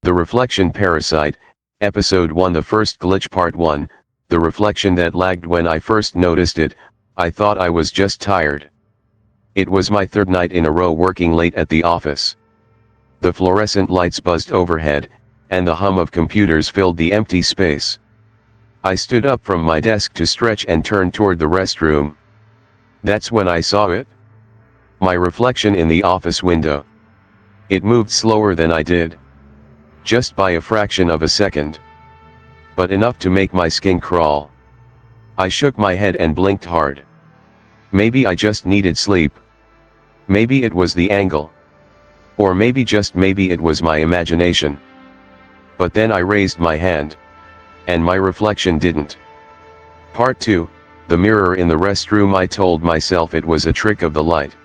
The Reflection Parasite, Episode 1. The First Glitch. Part 1, the reflection that lagged. When I first noticed it, I thought I was just tired. It was my third night in a row working late at the office. The fluorescent lights buzzed overhead, and the hum of computers filled the empty space. I stood up from my desk to stretch and turned toward the restroom. That's when I saw it. My reflection in the office window. It moved slower than I did. Just by a fraction of a second. But enough to make my skin crawl. I shook my head and blinked hard. Maybe I just needed sleep. Maybe it was the angle. Or maybe, just maybe, it was my imagination. But then I raised my hand. And my reflection didn't. Part 2, the mirror in the restroom. I told myself it was a trick of the light.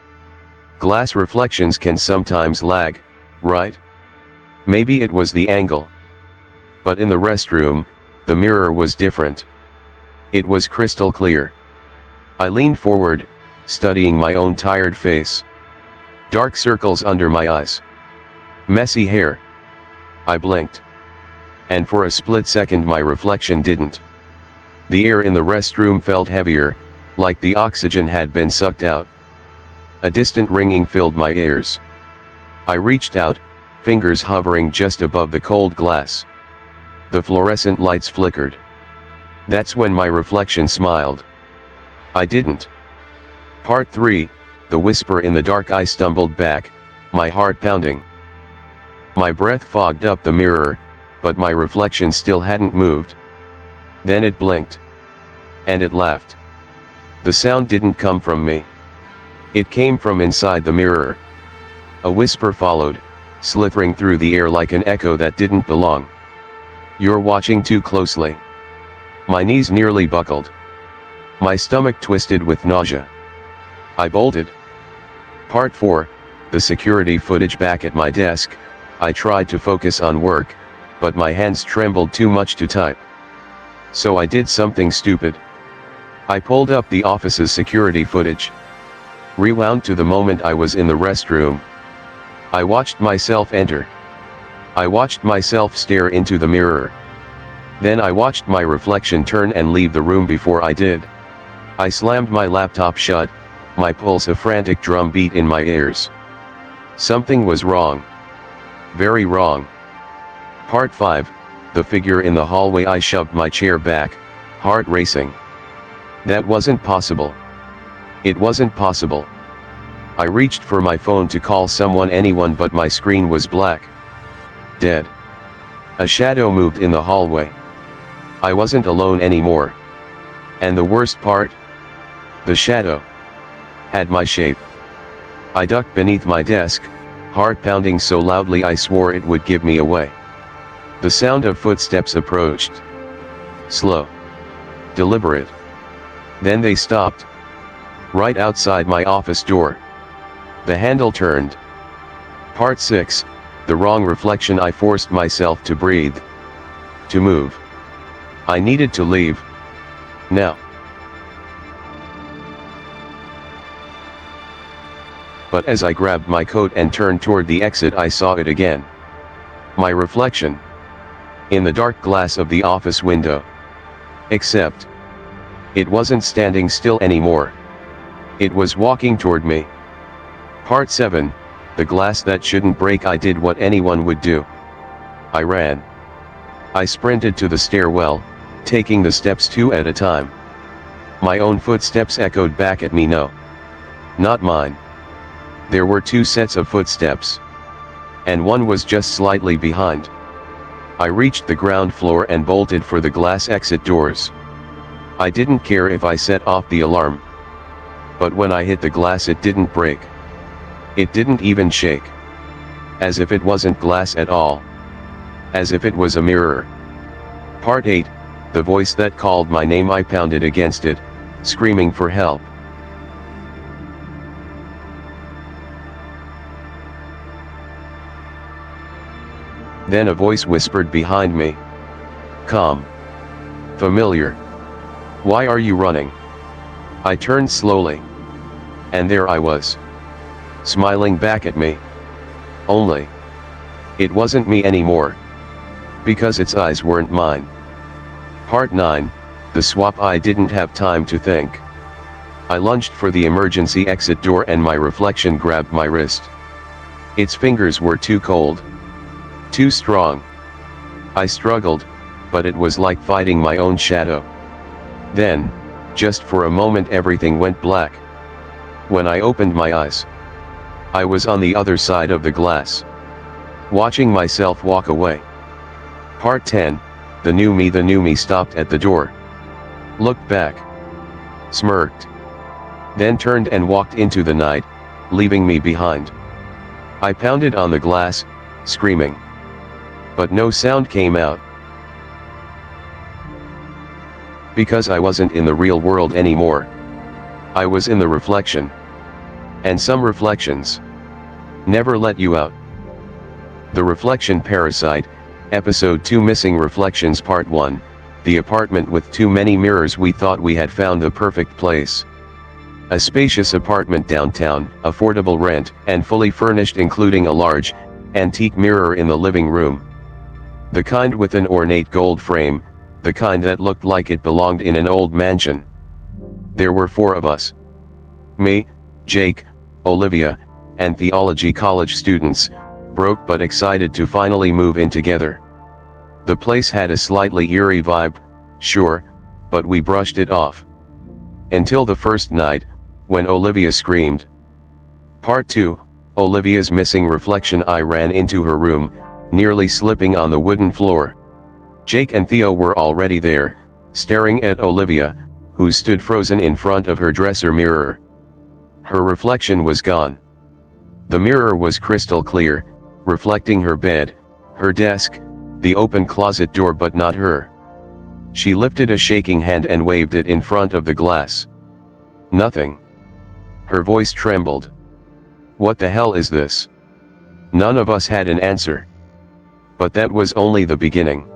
Glass reflections can sometimes lag, right? Maybe it was the angle. But in the restroom, the mirror was different. It was crystal clear. I leaned forward, studying my own tired face. Dark circles under my eyes. Messy hair. I blinked. And for a split second my reflection didn't. The air in the restroom felt heavier, like the oxygen had been sucked out. A distant ringing filled my ears. I reached out, fingers hovering just above the cold glass. The fluorescent lights flickered. That's when my reflection smiled. I didn't. Part 3, the whisper in the dark. I stumbled back, my heart pounding. My breath fogged up the mirror, but my reflection still hadn't moved. Then it blinked. And it laughed. The sound didn't come from me. It came from inside the mirror. A whisper followed, slithering through the air like an echo that didn't belong. You're watching too closely. My knees nearly buckled. My stomach twisted with nausea. I bolted. Part 4, the security footage. Back at my desk, I tried to focus on work, but my hands trembled too much to type. So I did something stupid. I pulled up the office's security footage. Rewound to the moment I was in the restroom. I watched myself enter. I watched myself stare into the mirror. Then I watched my reflection turn and leave the room. Before I did, I slammed my laptop shut, my pulse a frantic drum beat in my ears. Something was wrong. Very wrong. Part 5, the figure in the hallway. I shoved my chair back, heart racing. That wasn't possible. It wasn't possible. I reached for my phone to call someone, anyone, but my screen was black. Dead. A shadow moved in the hallway. I wasn't alone anymore. And the worst part? The shadow had my shape. I ducked beneath my desk, heart pounding so loudly I swore it would give me away. The sound of footsteps approached. Slow. Deliberate. Then they stopped. Right outside my office door. The handle turned. Part 6, the wrong reflection. I forced myself to breathe. To move. I needed to leave. Now. But as I grabbed my coat and turned toward the exit, I saw it again. My reflection. In the dark glass of the office window. Except, it wasn't standing still anymore. It was walking toward me. Part 7, the glass that shouldn't break. I did what anyone would do. I ran. I sprinted to the stairwell, taking the steps 2 at a time. My own footsteps echoed back at me. No. Not mine. There were 2 sets of footsteps. And one was just slightly behind. I reached the ground floor and bolted for the glass exit doors. I didn't care if I set off the alarm. But when I hit the glass, it didn't break. It didn't even shake. As if it wasn't glass at all. As if it was a mirror. Part 8, the voice that called my name. I pounded against it, screaming for help. Then a voice whispered behind me. Calm. Familiar. Why are you running? I turned slowly. And there I was. Smiling back at me. Only. It wasn't me anymore. because its eyes weren't mine. Part 9, the swap. I didn't have time to think. I lunged for the emergency exit door and my reflection grabbed my wrist. Its fingers were too cold. Too strong. I struggled, but it was like fighting my own shadow. Then, just for a moment everything went black. When I opened my eyes, I was on the other side of the glass, watching myself walk away. Part 10, the new me stopped at the door, looked back, smirked, then turned and walked into the night, leaving me behind. I pounded on the glass, screaming. But no sound came out. Because I wasn't in the real world anymore. I was in the reflection. And some reflections never let you out. The Reflection Parasite, Episode 2, Missing Reflections. Part 1, the apartment with too many mirrors. We thought we had found the perfect place. A spacious apartment downtown, affordable rent, and fully furnished, including a large, antique mirror in the living room. The kind with an ornate gold frame, the kind that looked like it belonged in an old mansion. There were 4 of us. Me, Jake, Olivia, and theology college students, broke but excited to finally move in together. The place had a slightly eerie vibe, sure, but we brushed it off. Until the first night, when Olivia screamed. Part 2, Olivia's missing reflection. I ran into her room, nearly slipping on the wooden floor. Jake and Theo were already there, staring at Olivia, who stood frozen in front of her dresser mirror. Her reflection was gone. The mirror was crystal clear, reflecting her bed, her desk, the open closet door, but not her. She lifted a shaking hand and waved it in front of the glass. Nothing. Her voice trembled. What the hell is this? None of us had an answer. But that was only the beginning.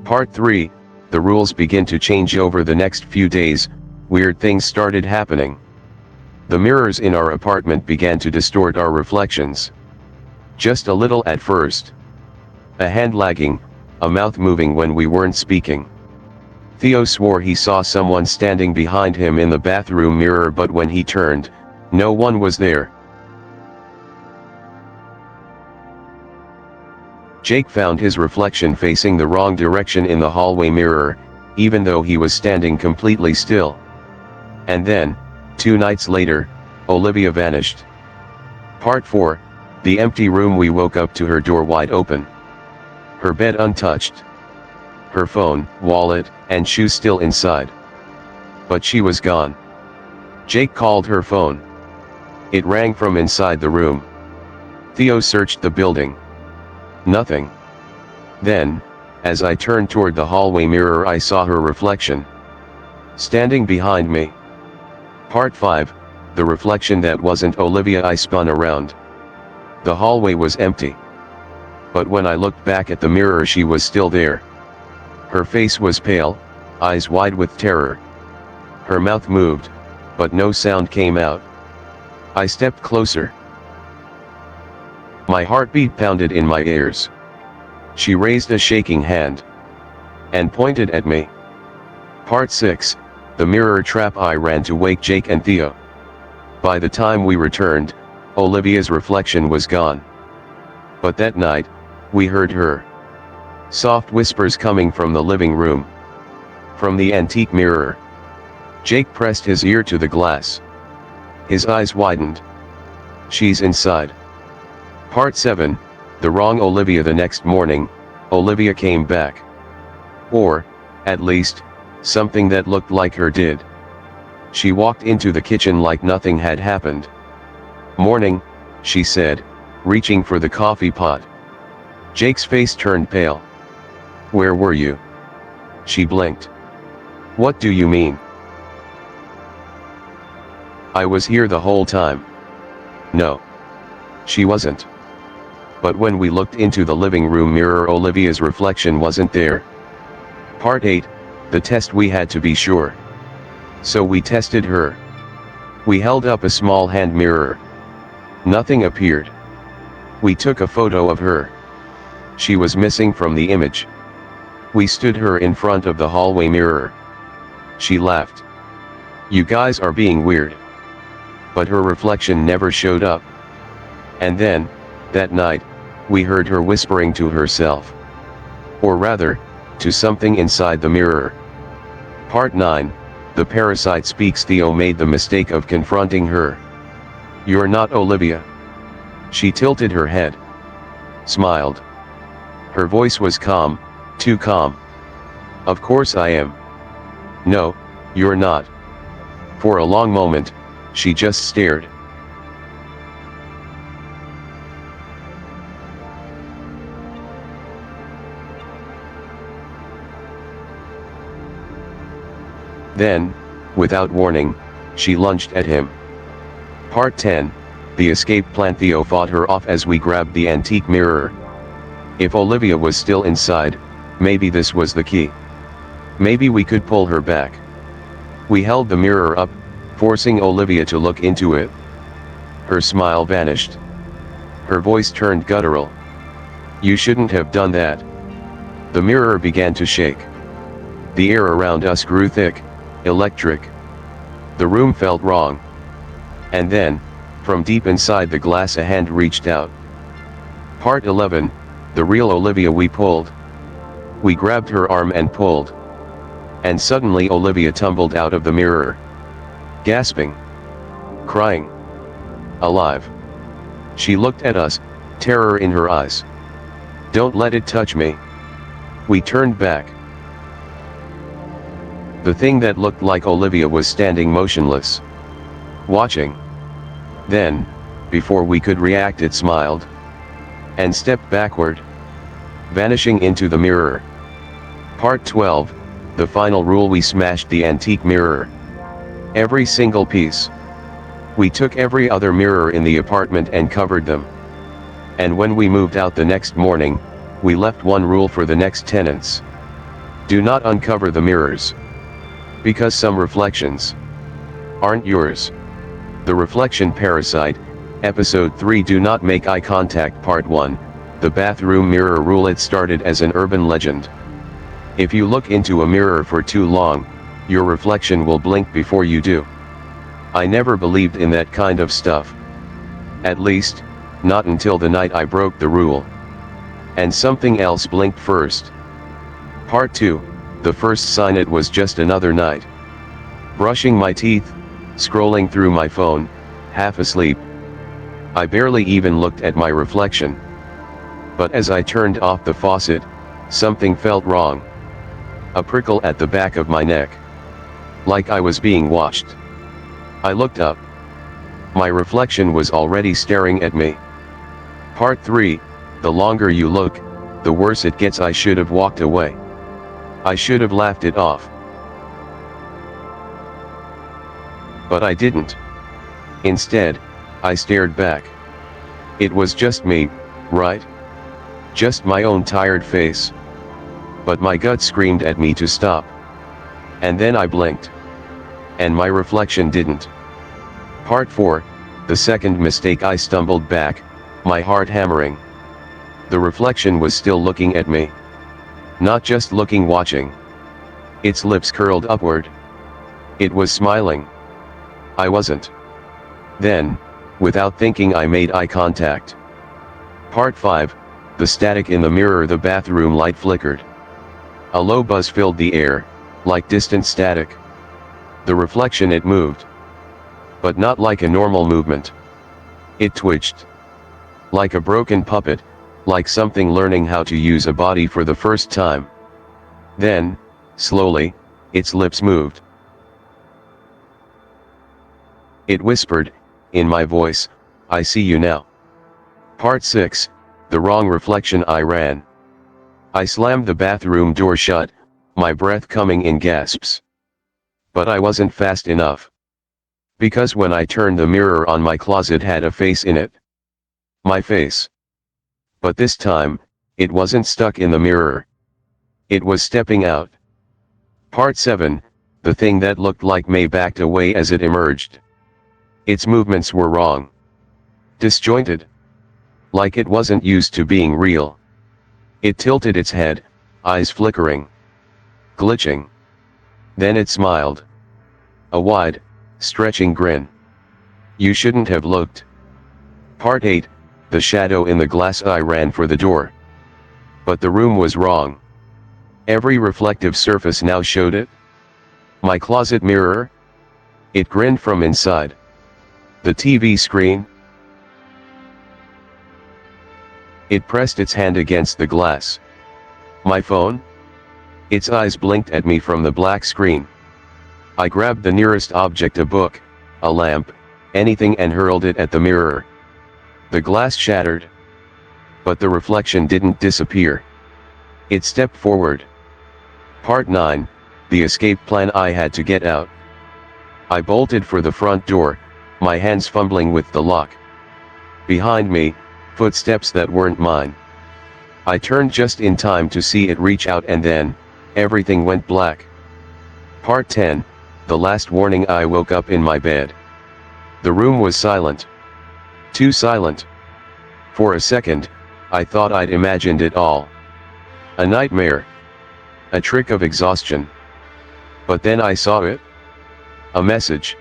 Part 3, the rules begin to change. Over the next few days, weird things started happening. The mirrors in our apartment began to distort our reflections. Just a little at first. A hand lagging, a mouth moving when we weren't speaking. Theo swore he saw someone standing behind him in the bathroom mirror, but when he turned, no one was there. Jake found his reflection facing the wrong direction in the hallway mirror, even though he was standing completely still. And then, 2 nights later, Olivia vanished. Part 4, the empty room. We woke up to her door wide open. Her bed untouched. Her phone, wallet, and shoes still inside. But she was gone. Jake called her phone. It rang from inside the room. Theo searched the building. Nothing. Then, as I turned toward the hallway mirror, I saw her reflection, standing behind me. Part 5, the reflection that wasn't Olivia. I spun around. The hallway was empty. But when I looked back at the mirror, she was still there. Her face was pale, eyes wide with terror. Her mouth moved, but no sound came out. I stepped closer. My heartbeat pounded in my ears. She raised a shaking hand and pointed at me. Part 6, the mirror trap. I ran to wake Jake and Theo. By the time we returned, Olivia's reflection was gone. But that night, we heard her soft whispers coming from the living room, from the antique mirror. Jake pressed his ear to the glass. His eyes widened. She's inside. Part 7, the wrong Olivia. The next morning, Olivia came back. Or, at least, something that looked like her did. She walked into the kitchen like nothing had happened. "Morning," she said, reaching for the coffee pot. Jake's face turned pale. "Where were you?" She blinked. "What do you mean?" "I was here the whole time." "No. She wasn't." But when we looked into the living room mirror, Olivia's reflection wasn't there. Part 8, the test. We had to be sure. So we tested her. We held up a small hand mirror. Nothing appeared. We took a photo of her. She was missing from the image. We stood her in front of the hallway mirror. She laughed. "You guys are being weird." But her reflection never showed up. And then, that night, we heard her whispering to herself. Or rather, to something inside the mirror. Part 9, The Parasite Speaks. Theo made the mistake of confronting her. "You're not Olivia." She tilted her head. Smiled. Her voice was calm, too calm. "Of course I am." "No, you're not." For a long moment, she just stared. Then, without warning, she lunged at him. Part 10, The Escape Plan. Theo fought her off as we grabbed the antique mirror. If Olivia was still inside, maybe this was the key. Maybe we could pull her back. We held the mirror up, forcing Olivia to look into it. Her smile vanished. Her voice turned guttural. "You shouldn't have done that." The mirror began to shake. The air around us grew thick, electric. The room felt wrong. And then, from deep inside the glass, a hand reached out. Part 11, The Real Olivia. We pulled. We grabbed her arm and pulled. And suddenly Olivia tumbled out of the mirror. Gasping. Crying. Alive. She looked at us, terror in her eyes. "Don't let it touch me." We turned back. The thing that looked like Olivia was standing motionless. Watching. Then, before we could react, it smiled. And stepped backward. Vanishing into the mirror. Part 12, The Final Rule. We smashed the antique mirror. Every single piece. We took every other mirror in the apartment and covered them. And when we moved out the next morning, we left one rule for the next tenants. Do not uncover the mirrors. Because some reflections aren't yours. The Reflection Parasite, Episode 3. Do not make eye contact. Part 1, The Bathroom Mirror Rule. It started as an urban legend. If you look into a mirror for too long, your reflection will blink before you do. I never believed in that kind of stuff. At least, not until the night I broke the rule. And something else blinked first. Part 2, The First Sign. It was just another night. Brushing my teeth, scrolling through my phone, half asleep. I barely even looked at my reflection. But as I turned off the faucet, something felt wrong. A prickle at the back of my neck. Like I was being watched. I looked up. My reflection was already staring at me. Part 3, The longer you look, the worse it gets. I should have walked away. I should have laughed it off. But I didn't. Instead, I stared back. It was just me, right? Just my own tired face. But my gut screamed at me to stop. And then I blinked. And my reflection didn't. Part 4, The Second Mistake. I stumbled back, my heart hammering. The reflection was still looking at me. Not just looking, watching. Its lips curled upward. It was smiling. I wasn't. Then, without thinking, I made eye contact. Part 5, The Static in the Mirror. The bathroom light flickered. A low buzz filled the air, like distant static. The reflection, it moved. But not like a normal movement. It twitched. Like a broken puppet, like something learning how to use a body for the first time. Then, slowly, its lips moved. It whispered, in my voice, "I see you now." Part 6, The Wrong Reflection. I ran. I slammed the bathroom door shut, my breath coming in gasps. But I wasn't fast enough. Because when I turned, the mirror on my closet had a face in it. My face. But this time, it wasn't stuck in the mirror. It was stepping out. Part 7, The Thing That Looked Like May backed away as it emerged. Its movements were wrong. Disjointed. Like it wasn't used to being real. It tilted its head, eyes flickering, glitching. Then it smiled. A wide, stretching grin. You shouldn't have looked. Part 8, the shadow in the glass. I ran for the door. But the room was wrong. Every reflective surface now showed it. My closet mirror? It grinned from inside. The TV screen? It pressed its hand against the glass. My phone? Its eyes blinked at me from the black screen. I grabbed the nearest object, a book, a lamp, anything, and hurled it at the mirror. The glass shattered. But the reflection didn't disappear. It stepped forward. Part 9, the escape plan. I had to get out. I bolted for the front door, my hands fumbling with the lock. Behind me, footsteps that weren't mine. I turned just in time to see it reach out, and then, everything went black. Part 10, the last warning. I woke up in my bed. The room was silent. Too silent. For a second, I thought I'd imagined it all. A nightmare. A trick of exhaustion. But then I saw it. A message.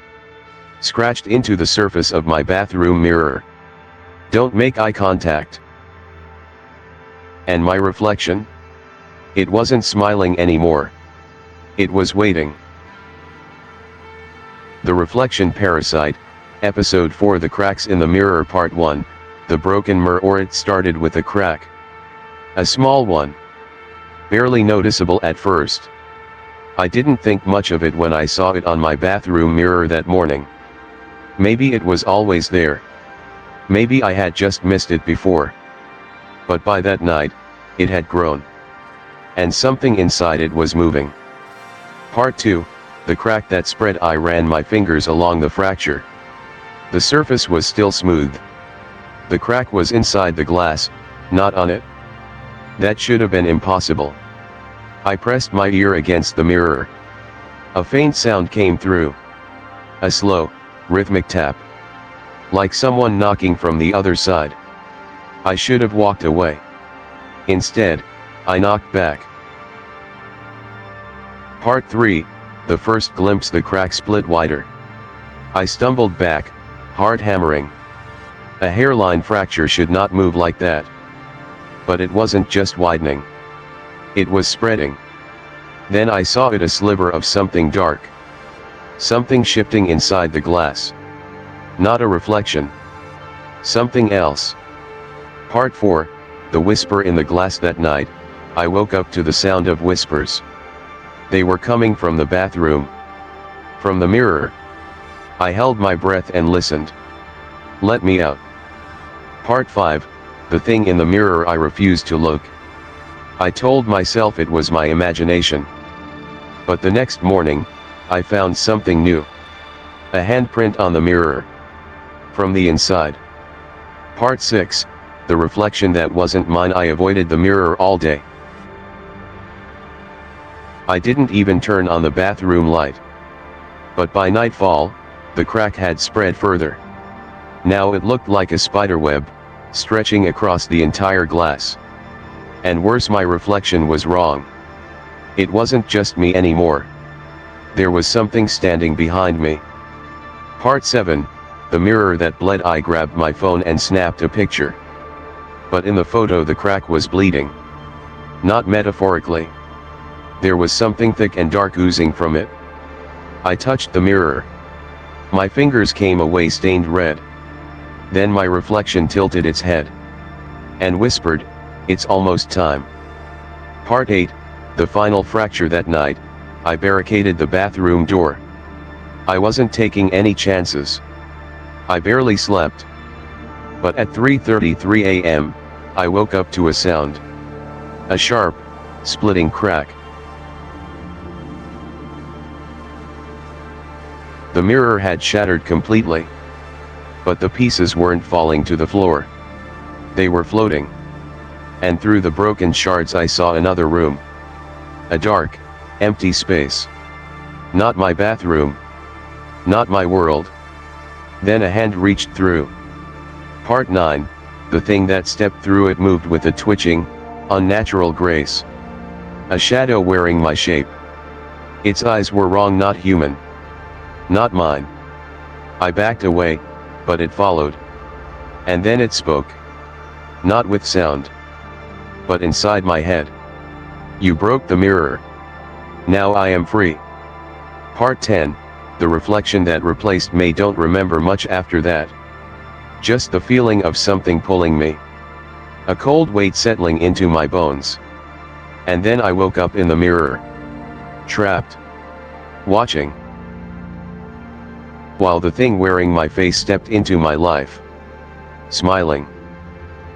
Scratched into the surface of my bathroom mirror. Don't make eye contact. And my reflection? It wasn't smiling anymore. It was waiting. The Reflection Parasite, Episode 4, The Cracks in the Mirror. Part 1, the broken mirror. It started with a crack. A small one. Barely noticeable at first. I didn't think much of it when I saw it on my bathroom mirror that morning. Maybe it was always there. Maybe I had just missed it before. But by that night, it had grown. And something inside it was moving. Part 2, the crack that spread. I ran my fingers along the fracture. The surface was still smooth. The crack was inside the glass, not on it. That should have been impossible. I pressed my ear against the mirror. A faint sound came through. A slow, rhythmic tap. Like someone knocking from the other side. I should have walked away. Instead, I knocked back. Part 3, the first glimpse. The crack split wider. I stumbled back, heart hammering. A hairline fracture should not move like that. But it wasn't just widening. It was spreading. Then I saw it, a sliver of something dark. Something shifting inside the glass. Not a reflection. Something else. Part 4, the whisper in the glass. That night, I woke up to the sound of whispers. They were coming from the bathroom. From the mirror. I held my breath and listened. Let me out. Part 5, the thing in the mirror. I refused to look. I told myself it was my imagination. But the next morning, I found something new. A handprint on the mirror. From the inside. Part 6, the reflection that wasn't mine. I avoided the mirror all day. I didn't even turn on the bathroom light. But by nightfall, the crack had spread further. Now it looked like a spiderweb, stretching across the entire glass. And worse, my reflection was wrong. It wasn't just me anymore. There was something standing behind me. Part 7, the mirror that bled. I grabbed my phone and snapped a picture. But in the photo the crack was bleeding. Not metaphorically. There was something thick and dark oozing from it. I touched the mirror. My fingers came away stained red. Then my reflection tilted its head. And whispered, "It's almost time." Part 8, the final fracture. That night, I barricaded the bathroom door. I wasn't taking any chances. I barely slept. But at 3:33 a.m., I woke up to a sound. A sharp, splitting crack. The mirror had shattered completely. But the pieces weren't falling to the floor. They were floating. And through the broken shards I saw another room. A dark, empty space. Not my bathroom. Not my world. Then a hand reached through. Part 9, the thing that stepped through it moved with a twitching, Unnatural grace. A shadow wearing my shape. Its eyes were wrong, not human. Not mine. I backed away, but it followed. And then it spoke. Not with sound, but inside my head. You broke the mirror. Now I am free. Part 10, the reflection that replaced me. Don't remember much after that. Just the feeling of something pulling me. A cold weight settling into my bones. And then I woke up in the mirror. Trapped. Watching. While the thing wearing my face stepped into my life. Smiling.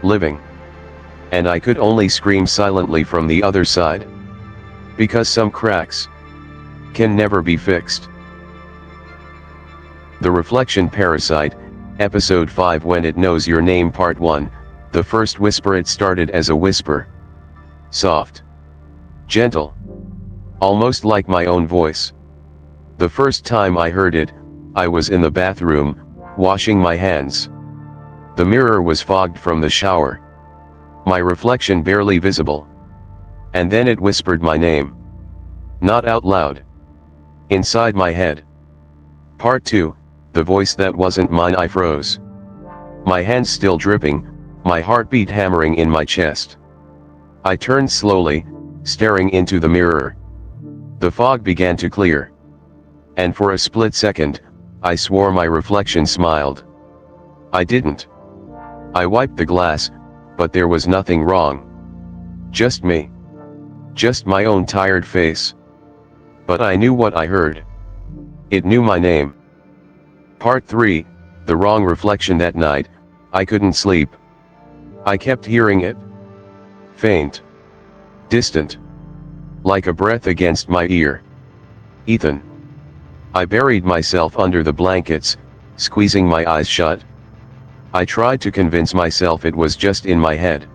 Living. And I could only scream silently from the other side. Because some cracks can never be fixed. The Reflection Parasite, Episode 5. When It Knows Your Name. Part 1, the first whisper. It started as a whisper. Soft. Gentle. Almost like my own voice. The first time I heard it, I was in the bathroom, washing my hands. The mirror was fogged from the shower. My reflection barely visible. And then it whispered my name. Not out loud. Inside my head. Part 2, the voice that wasn't mine. I froze. My hands still dripping, my heartbeat hammering in my chest. I turned slowly, staring into the mirror. The fog began to clear. And for a split second, I swore my reflection smiled. I didn't. I wiped the glass, but there was nothing wrong. Just me. Just my own tired face. But I knew what I heard. It knew my name. Part 3, the wrong reflection. That night, I couldn't sleep. I kept hearing it. Faint. Distant. Like a breath against my ear. Ethan. I buried myself under the blankets, squeezing my eyes shut. I tried to convince myself it was just in my head.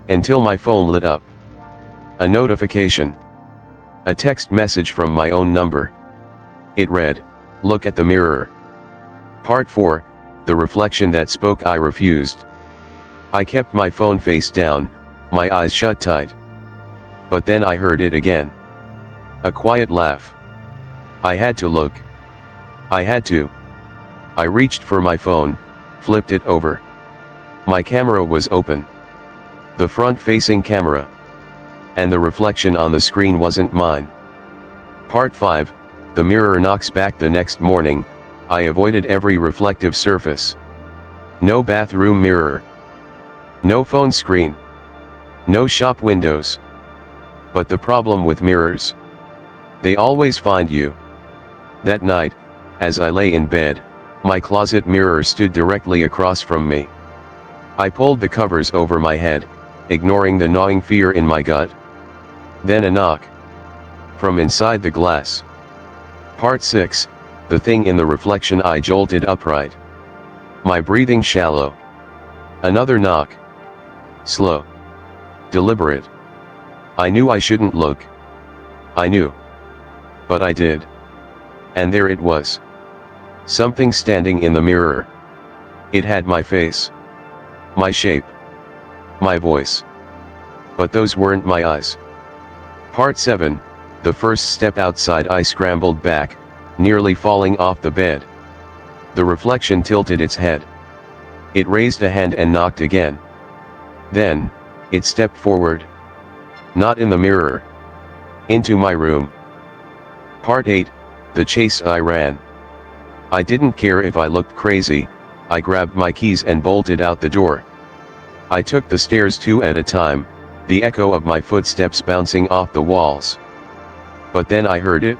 Until my phone lit up. A notification. A text message from my own number. It read, "Look at the mirror." Part 4, the reflection that spoke. I refused. I kept my phone face down, my eyes shut tight. But then I heard it again. A quiet laugh. I had to look. I had to. I reached for my phone, flipped it over. My camera was open. The front-facing camera. And the reflection on the screen wasn't mine. Part 5, the mirror knocks back. The next morning, I avoided every reflective surface. No bathroom mirror. No phone screen. No shop windows. But the problem with mirrors? They always find you. That night, as I lay in bed, my closet mirror stood directly across from me. I pulled the covers over my head, ignoring the gnawing fear in my gut. Then a knock. From inside the glass. Part 6, the thing in the reflection. I jolted upright. My breathing shallow. Another knock. Slow. Deliberate. I knew I shouldn't look. I knew. But I did. And there it was. Something standing in the mirror. It had my face. My shape. My voice. But those weren't my eyes. Part 7, the first step outside. I scrambled back, nearly falling off the bed. The reflection tilted its head. It raised a hand and knocked again. Then, it stepped forward. Not in the mirror. Into my room. Part 8, the chase. I ran. I didn't care if I looked crazy. I grabbed my keys and bolted out the door. I took the stairs 2 at a time, the echo of my footsteps bouncing off the walls. But then I heard it.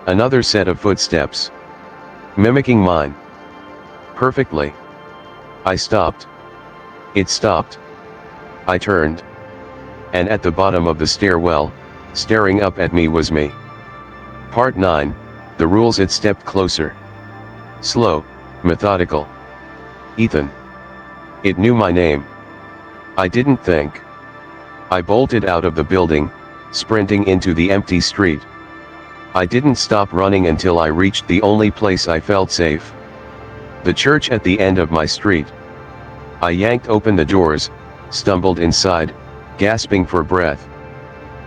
Another set of footsteps. Mimicking mine. Perfectly. I stopped. It stopped. I turned. And at the bottom of the stairwell, staring up at me was me. Part 9, the rules. It stepped closer. Slow, methodical. Ethan. It knew my name. I didn't think. I bolted out of the building, sprinting into the empty street. I didn't stop running until I reached the only place I felt safe. The church at the end of my street. I yanked open the doors, stumbled inside, gasping for breath.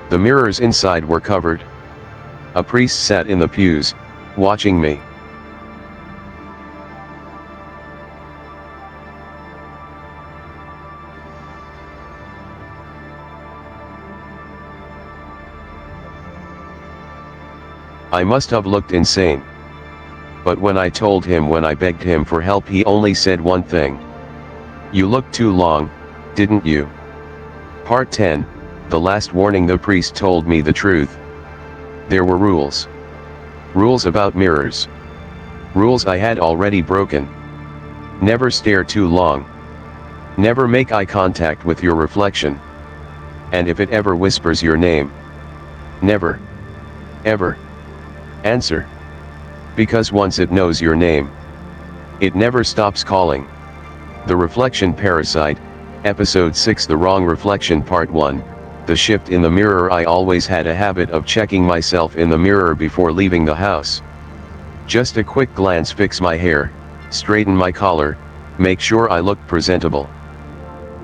The mirrors inside were covered. A priest sat in the pews, watching me. I must have looked insane. But when I told him, when I begged him for help, he only said one thing. "You looked too long, didn't you?" Part 10, the last warning. The priest told me the truth. There were rules. Rules about mirrors. Rules I had already broken. Never stare too long. Never make eye contact with your reflection. And if it ever whispers your name, never, ever answer. Because once it knows your name, it never stops calling. The Reflection Parasite, Episode 6. The Wrong Reflection. Part 1. The shift in the mirror. I always had a habit of checking myself in the mirror before leaving the house. Just a quick glance, fix my hair, straighten my collar, make sure I looked presentable.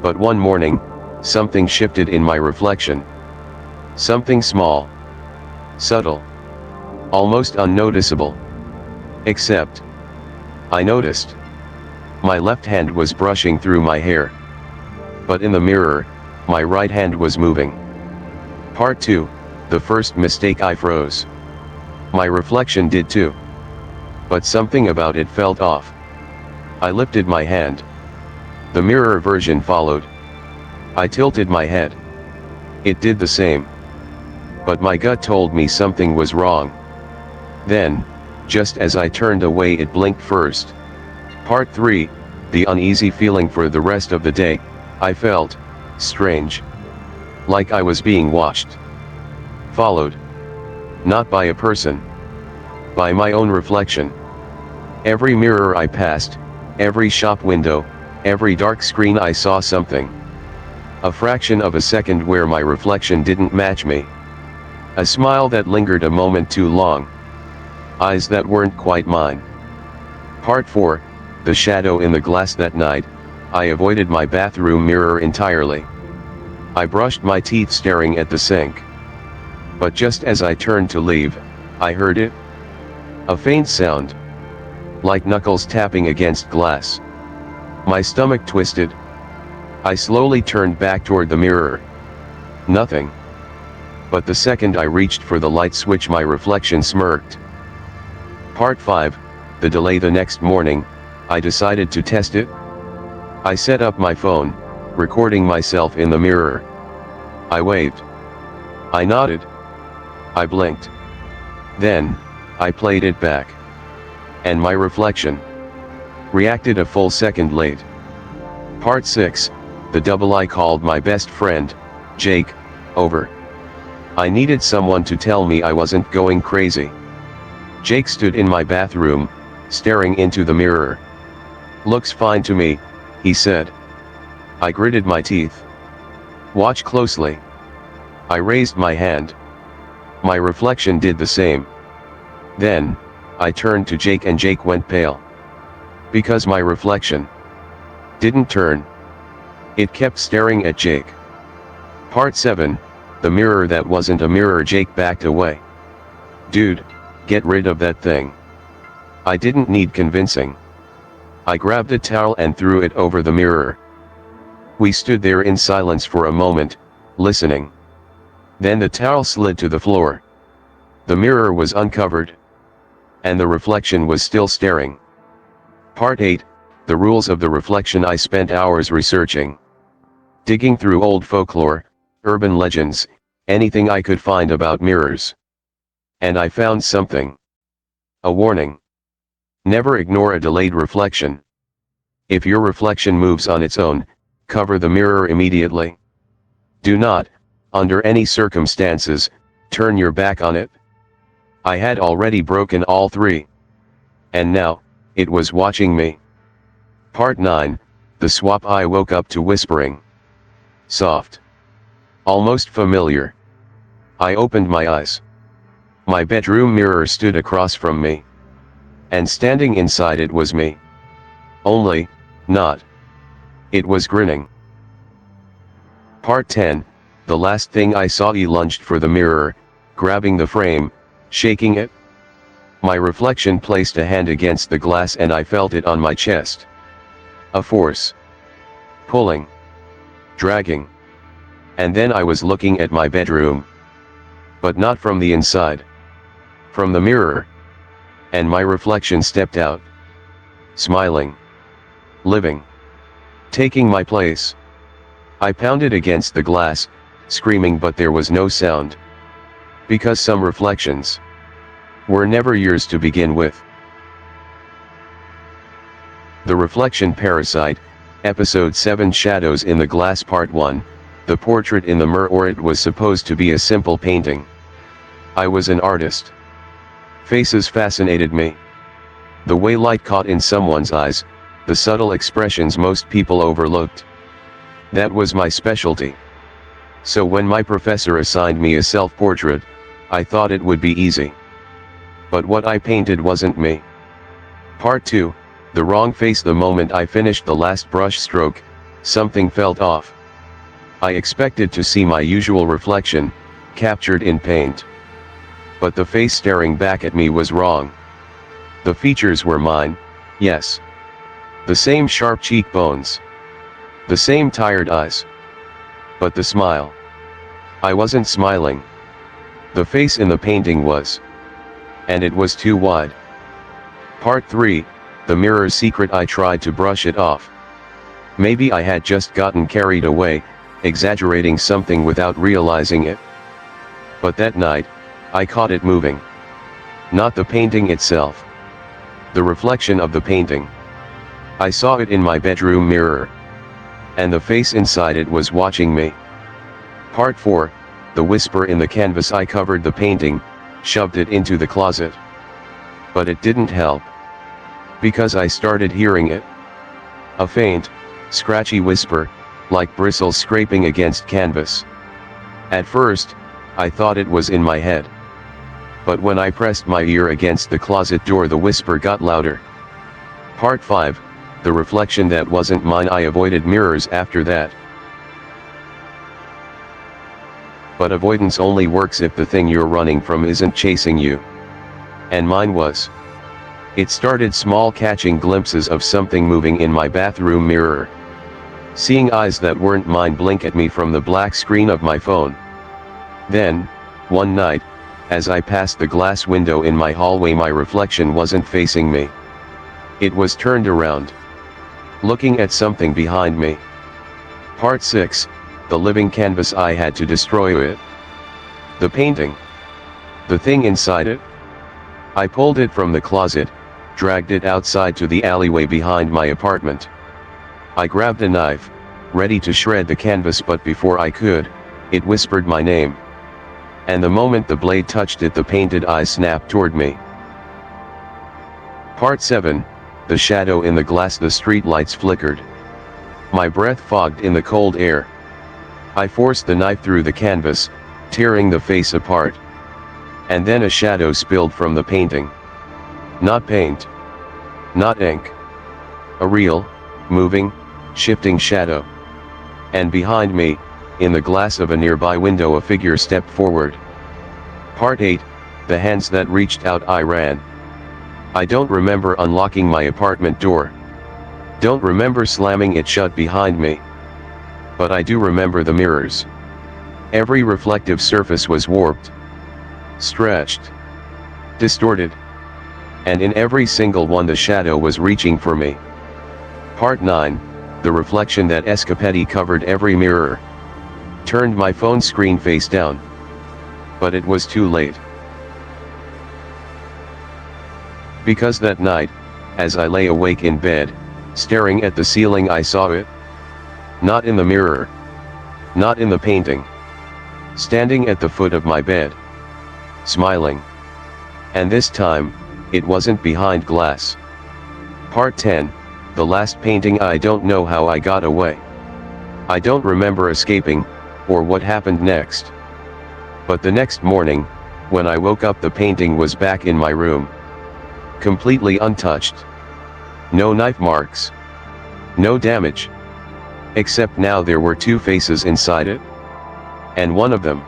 But one morning, something shifted in my reflection. Something small, subtle, almost unnoticeable. Except, I noticed. My left hand was brushing through my hair. But in the mirror, my right hand was moving. Part 2, the first mistake. I froze. My reflection did too. But something about it felt off. I lifted my hand. The mirror version followed. I tilted my head. It did the same. But my gut told me something was wrong. Then, just as I turned away, it blinked first. Part 3, the uneasy feeling. For the rest of the day, I felt strange. Like I was being watched. Followed. Not by a person. By my own reflection. Every mirror I passed, every shop window, every dark screen, I saw something. A fraction of a second where my reflection didn't match me. A smile that lingered a moment too long. Eyes that weren't quite mine. Part 4, the shadow in the glass. That night, I avoided my bathroom mirror entirely. I brushed my teeth staring at the sink. But just as I turned to leave, I heard it. A faint sound. Like knuckles tapping against glass. My stomach twisted. I slowly turned back toward the mirror. Nothing. But the second I reached for the light switch, my reflection smirked. Part 5, the delay. The next morning, I decided to test it. I set up my phone, recording myself in the mirror. I waved. I nodded. I blinked. Then, I played it back. And my reflection reacted a full second late. Part 6, the double. I called my best friend, Jake, over. I needed someone to tell me I wasn't going crazy. Jake stood in my bathroom, staring into the mirror. "Looks fine to me," he said. I gritted my teeth. "Watch closely." I raised my hand. My reflection did the same. Then, I turned to Jake and Jake went pale. Because my reflection didn't turn. It kept staring at Jake. Part 7, the mirror that wasn't a mirror. Jake backed away. "Dude, get rid of that thing." I didn't need convincing. I grabbed a towel and threw it over the mirror. We stood there in silence for a moment, listening. Then the towel slid to the floor. The mirror was uncovered. And the reflection was still staring. Part 8, the rules of the reflection. I spent hours researching. Digging through old folklore, urban legends, anything I could find about mirrors. And I found something. A warning. Never ignore a delayed reflection. If your reflection moves on its own, cover the mirror immediately. Do not, under any circumstances, turn your back on it. I had already broken all three. And now, it was watching me. Part 9, the swap. I woke up to whispering. Soft. Almost familiar. I opened my eyes. My bedroom mirror stood across from me. And standing inside it was me. Only, not. It was grinning. Part 10, the last thing I saw, he lunged for the mirror, grabbing the frame, shaking it. My reflection placed a hand against the glass and I felt it on my chest. A force. Pulling. Dragging. And then I was looking at my bedroom. But not from the inside. From the mirror. And my reflection stepped out. Smiling. Living. Taking my place. I pounded against the glass, screaming, but there was no sound. Because some reflections were never yours to begin with. The Reflection Parasite, Episode 7, Shadows in the Glass, Part 1, The Portrait in the Mirror. Or it was supposed to be a simple painting. I was an artist. Faces fascinated me. The way light caught in someone's eyes, the subtle expressions most people overlooked. That was my specialty. So when my professor assigned me a self-portrait, I thought it would be easy. But what I painted wasn't me. Part 2, the wrong face. The moment I finished the last brush stroke, something felt off. I expected to see my usual reflection, captured in paint. But the face staring back at me was wrong. The features were mine, yes. The same sharp cheekbones. The same tired eyes. But the smile. I wasn't smiling. The face in the painting was. And it was too wide. Part 3, the mirror's secret. I tried to brush it off. Maybe I had just gotten carried away, exaggerating something without realizing it. But that night, I caught it moving. Not the painting itself. The reflection of the painting. I saw it in my bedroom mirror. And the face inside it was watching me. Part 4, the whisper in the canvas. I covered the painting, shoved it into the closet. But it didn't help. Because I started hearing it. A faint, scratchy whisper, like bristles scraping against canvas. At first, I thought it was in my head. But when I pressed my ear against the closet door, the whisper got louder. Part 5, the reflection that wasn't mine. I avoided mirrors after that. But avoidance only works if the thing you're running from isn't chasing you. And mine was. It started small, catching glimpses of something moving in my bathroom mirror. Seeing eyes that weren't mine blink at me from the black screen of my phone. Then, one night, as I passed the glass window in my hallway, my reflection wasn't facing me. It was turned around. Looking at something behind me. Part 6, the living canvas. I had to destroy it. The painting. The thing inside it. I pulled it from the closet, dragged it outside to the alleyway behind my apartment. I grabbed a knife, ready to shred the canvas, but before I could, it whispered my name. And the moment the blade touched it, the painted eyes snapped toward me. Part 7, the shadow in the glass. The street lights flickered. My breath fogged in the cold air. I forced the knife through the canvas, tearing the face apart. And then a shadow spilled from the painting. Not paint. Not ink. A real, moving, shifting shadow. And behind me, in the glass of a nearby window, a figure stepped forward. Part 8, the hands that reached out. I ran. I don't remember unlocking my apartment door. Don't remember slamming it shut behind me. But I do remember the mirrors. Every reflective surface was warped, stretched, distorted. And in every single one, the shadow was reaching for me. Part 9, the reflection that escapade covered every mirror. Turned my phone screen face down. But it was too late. Because that night, as I lay awake in bed, staring at the ceiling, I saw it. Not in the mirror. Not in the painting. Standing at the foot of my bed. Smiling. And this time, it wasn't behind glass. Part 10, the last painting. I don't know how I got away. I don't remember escaping, or what happened next. But the next morning, when I woke up, the painting was back in my room. Completely untouched. No knife marks. No damage. Except now there were two faces inside it. And one of them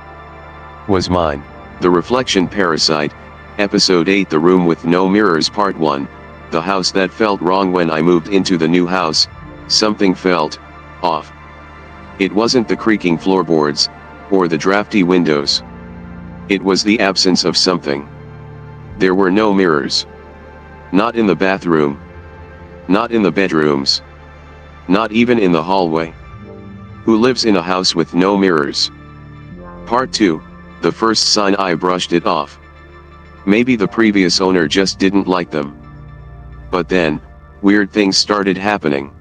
was mine. The Reflection Parasite, Episode 8, The Room with No Mirrors, Part 1, The House That Felt Wrong. When I moved into the new house, something felt off. It wasn't the creaking floorboards, or the drafty windows. It was the absence of something. There were no mirrors. Not in the bathroom. Not in the bedrooms. Not even in the hallway. Who lives in a house with no mirrors? Part 2, the first sign. I brushed it off. Maybe the previous owner just didn't like them. But then, weird things started happening.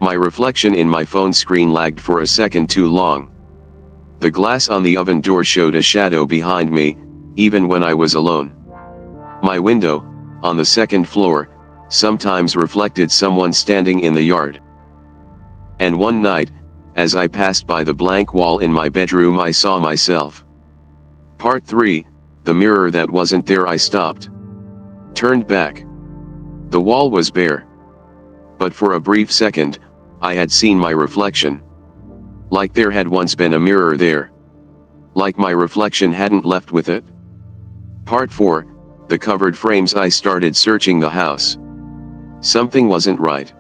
My reflection in my phone screen lagged for a second too long. The glass on the oven door showed a shadow behind me, even when I was alone. My window, on the second floor, sometimes reflected someone standing in the yard. And one night, as I passed by the blank wall in my bedroom, I saw myself. Part 3, the mirror that wasn't there. I stopped. Turned back. The wall was bare. But for a brief second, I had seen my reflection. Like there had once been a mirror there. Like my reflection hadn't left with it. Part 4, the covered frames. I started searching the house. Something wasn't right.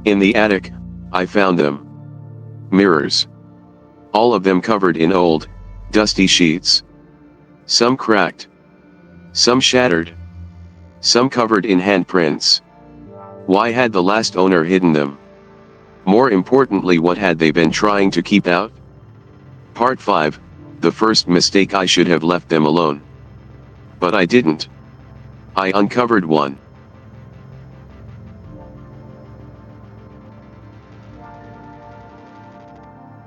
In the attic, I found them. Mirrors. All of them covered in old, dusty sheets. Some cracked. Some shattered. Some covered in handprints. Why had the last owner hidden them? More importantly, what had they been trying to keep out? Part 5, the first mistake. I should have left them alone. But I didn't. I uncovered one.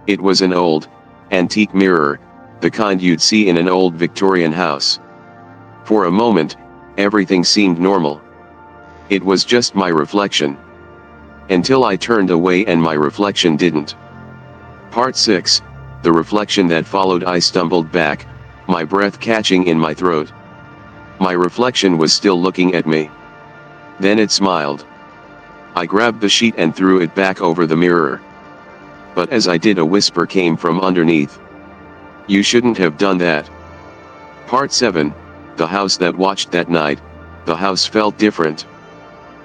It was an old, antique mirror, the kind you'd see in an old Victorian house. For a moment, everything seemed normal. It was just my reflection. Until I turned away and my reflection didn't. Part 6, the reflection that followed. I stumbled back, my breath catching in my throat. My reflection was still looking at me. Then it smiled. I grabbed the sheet and threw it back over the mirror. But as I did, a whisper came from underneath. You shouldn't have done that. Part 7, the house that watched that night. The house felt different.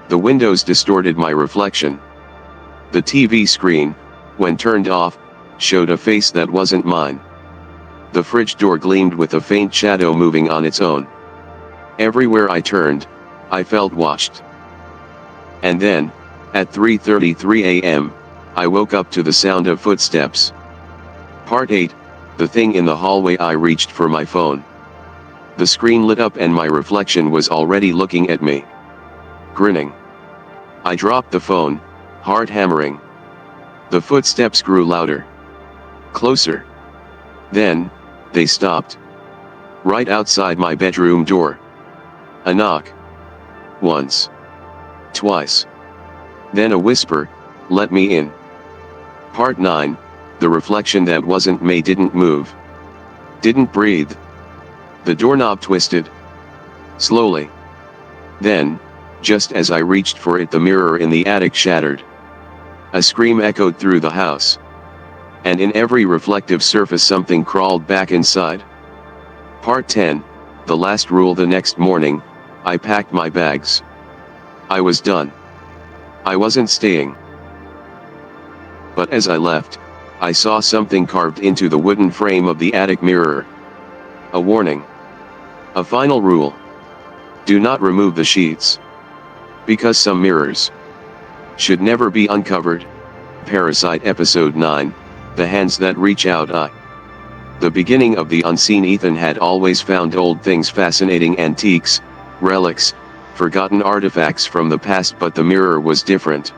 The windows distorted my reflection. The TV screen, when turned off, showed a face that wasn't mine. The fridge door gleamed with a faint shadow moving on its own. Everywhere I turned, I felt watched. And then, at 3:33 a.m., I woke up to the sound of footsteps. Part 8, the thing in the hallway. I reached for my phone. The screen lit up and my reflection was already looking at me. Grinning. I dropped the phone, heart hammering. The footsteps grew louder. Closer. Then, they stopped. Right outside my bedroom door. A knock. Once. Twice. Then a whisper, "Let me in." Part 9, the reflection that wasn't me didn't move. Didn't breathe. The doorknob twisted. Slowly. Then, just as I reached for it, the mirror in the attic shattered. A scream echoed through the house. And in every reflective surface something crawled back inside. Part 10, the last rule. The next morning, I packed my bags. I was done. I wasn't staying. But as I left, I saw something carved into the wooden frame of the attic mirror. A warning. A final rule. Do not remove the sheets. Because some mirrors should never be uncovered. Parasite Episode 9, the hands that reach out. The beginning of the unseen. Ethan had always found old things fascinating, antiques, relics, forgotten artifacts from the past, but the mirror was different.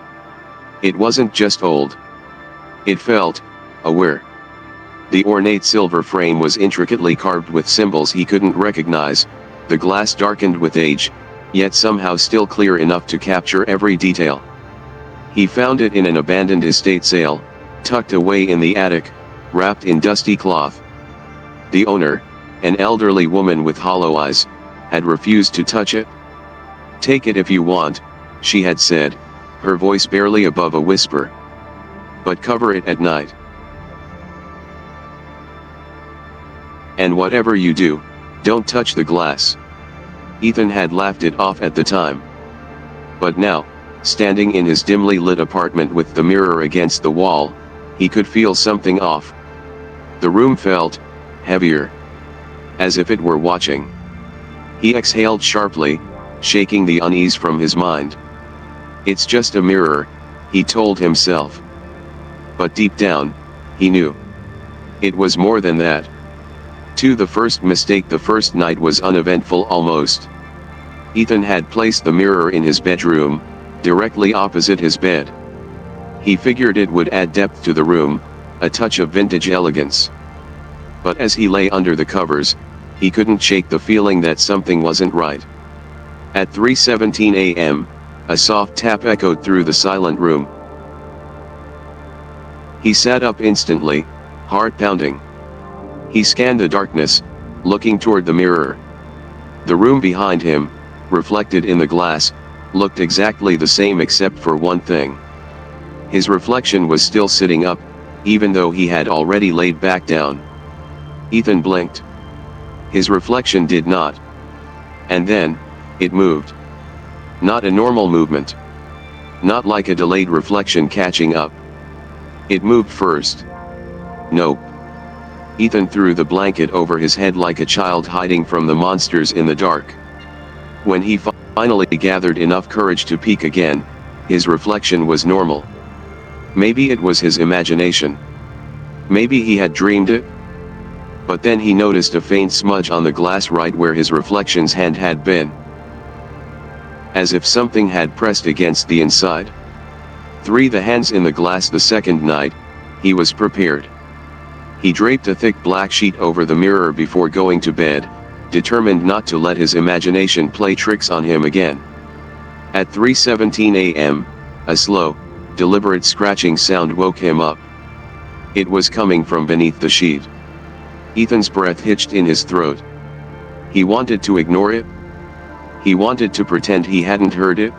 It wasn't just old. It felt aware. The ornate silver frame was intricately carved with symbols he couldn't recognize, the glass darkened with age, yet somehow still clear enough to capture every detail. He found it in an abandoned estate sale, tucked away in the attic, wrapped in dusty cloth. The owner, an elderly woman with hollow eyes, had refused to touch it. "Take it if you want," she had said, her voice barely above a whisper. "But cover it at night." And whatever you do, don't touch the glass. Ethan had laughed it off at the time. But now, standing in his dimly lit apartment with the mirror against the wall, he could feel something off. The room felt heavier, as if it were watching. He exhaled sharply, shaking the unease from his mind. It's just a mirror, he told himself. But deep down, he knew it was more than that. The first mistake the first night was uneventful almost. Ethan had placed the mirror in his bedroom, directly opposite his bed. He figured it would add depth to the room, a touch of vintage elegance. But as he lay under the covers, he couldn't shake the feeling that something wasn't right. At 3:17 a.m., a soft tap echoed through the silent room. He sat up instantly, heart pounding. He scanned the darkness, looking toward the mirror. The room behind him, reflected in the glass, looked exactly the same except for one thing. His reflection was still sitting up, even though he had already laid back down. Ethan blinked. His reflection did not. And then, it moved. Not a normal movement. Not like a delayed reflection catching up. It moved first. Nope. Ethan threw the blanket over his head like a child hiding from the monsters in the dark. When he finally gathered enough courage to peek again, his reflection was normal. Maybe it was his imagination. Maybe he had dreamed it. But then he noticed a faint smudge on the glass right where his reflection's hand had been. As if something had pressed against the inside. The hands in the glass the second night, he was prepared. He draped a thick black sheet over the mirror before going to bed, determined not to let his imagination play tricks on him again. At 3:17 a.m., a slow, deliberate scratching sound woke him up. It was coming from beneath the sheet. Ethan's breath hitched in his throat. He wanted to ignore it. He wanted to pretend he hadn't heard it.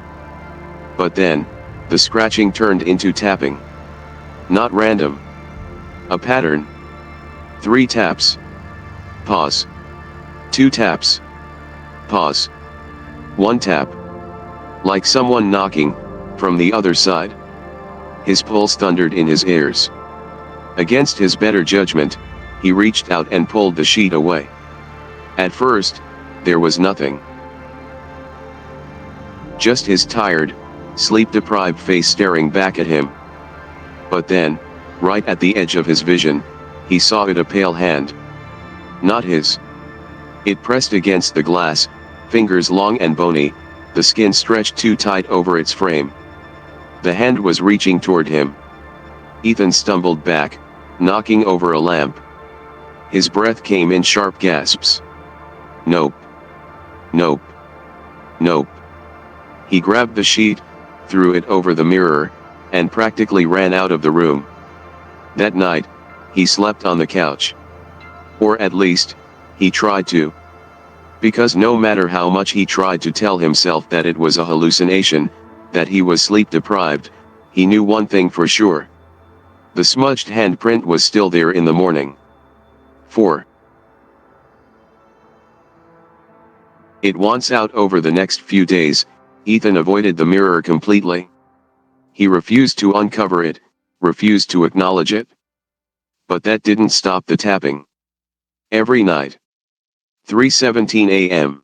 But then, the scratching turned into tapping. Not random. A pattern. 3 taps. Pause. 2 taps. Pause. 1 tap. Like someone knocking, from the other side. His pulse thundered in his ears. Against his better judgment, he reached out and pulled the sheet away. At first, there was nothing. Just his tired, sleep-deprived face staring back at him. But then, right at the edge of his vision, he saw it, a pale hand. Not his. It pressed against the glass, fingers long and bony, the skin stretched too tight over its frame. The hand was reaching toward him. Ethan stumbled back, knocking over a lamp. His breath came in sharp gasps. Nope. Nope. Nope. He grabbed the sheet, threw it over the mirror, and practically ran out of the room. That night, he slept on the couch. Or at least, he tried to. Because no matter how much he tried to tell himself that it was a hallucination, that he was sleep-deprived, he knew one thing for sure. The smudged handprint was still there in the morning. 4. It wants out. Over the next few days, Ethan avoided the mirror completely. He refused to uncover it, refused to acknowledge it. But that didn't stop the tapping. Every night. 3:17 a.m.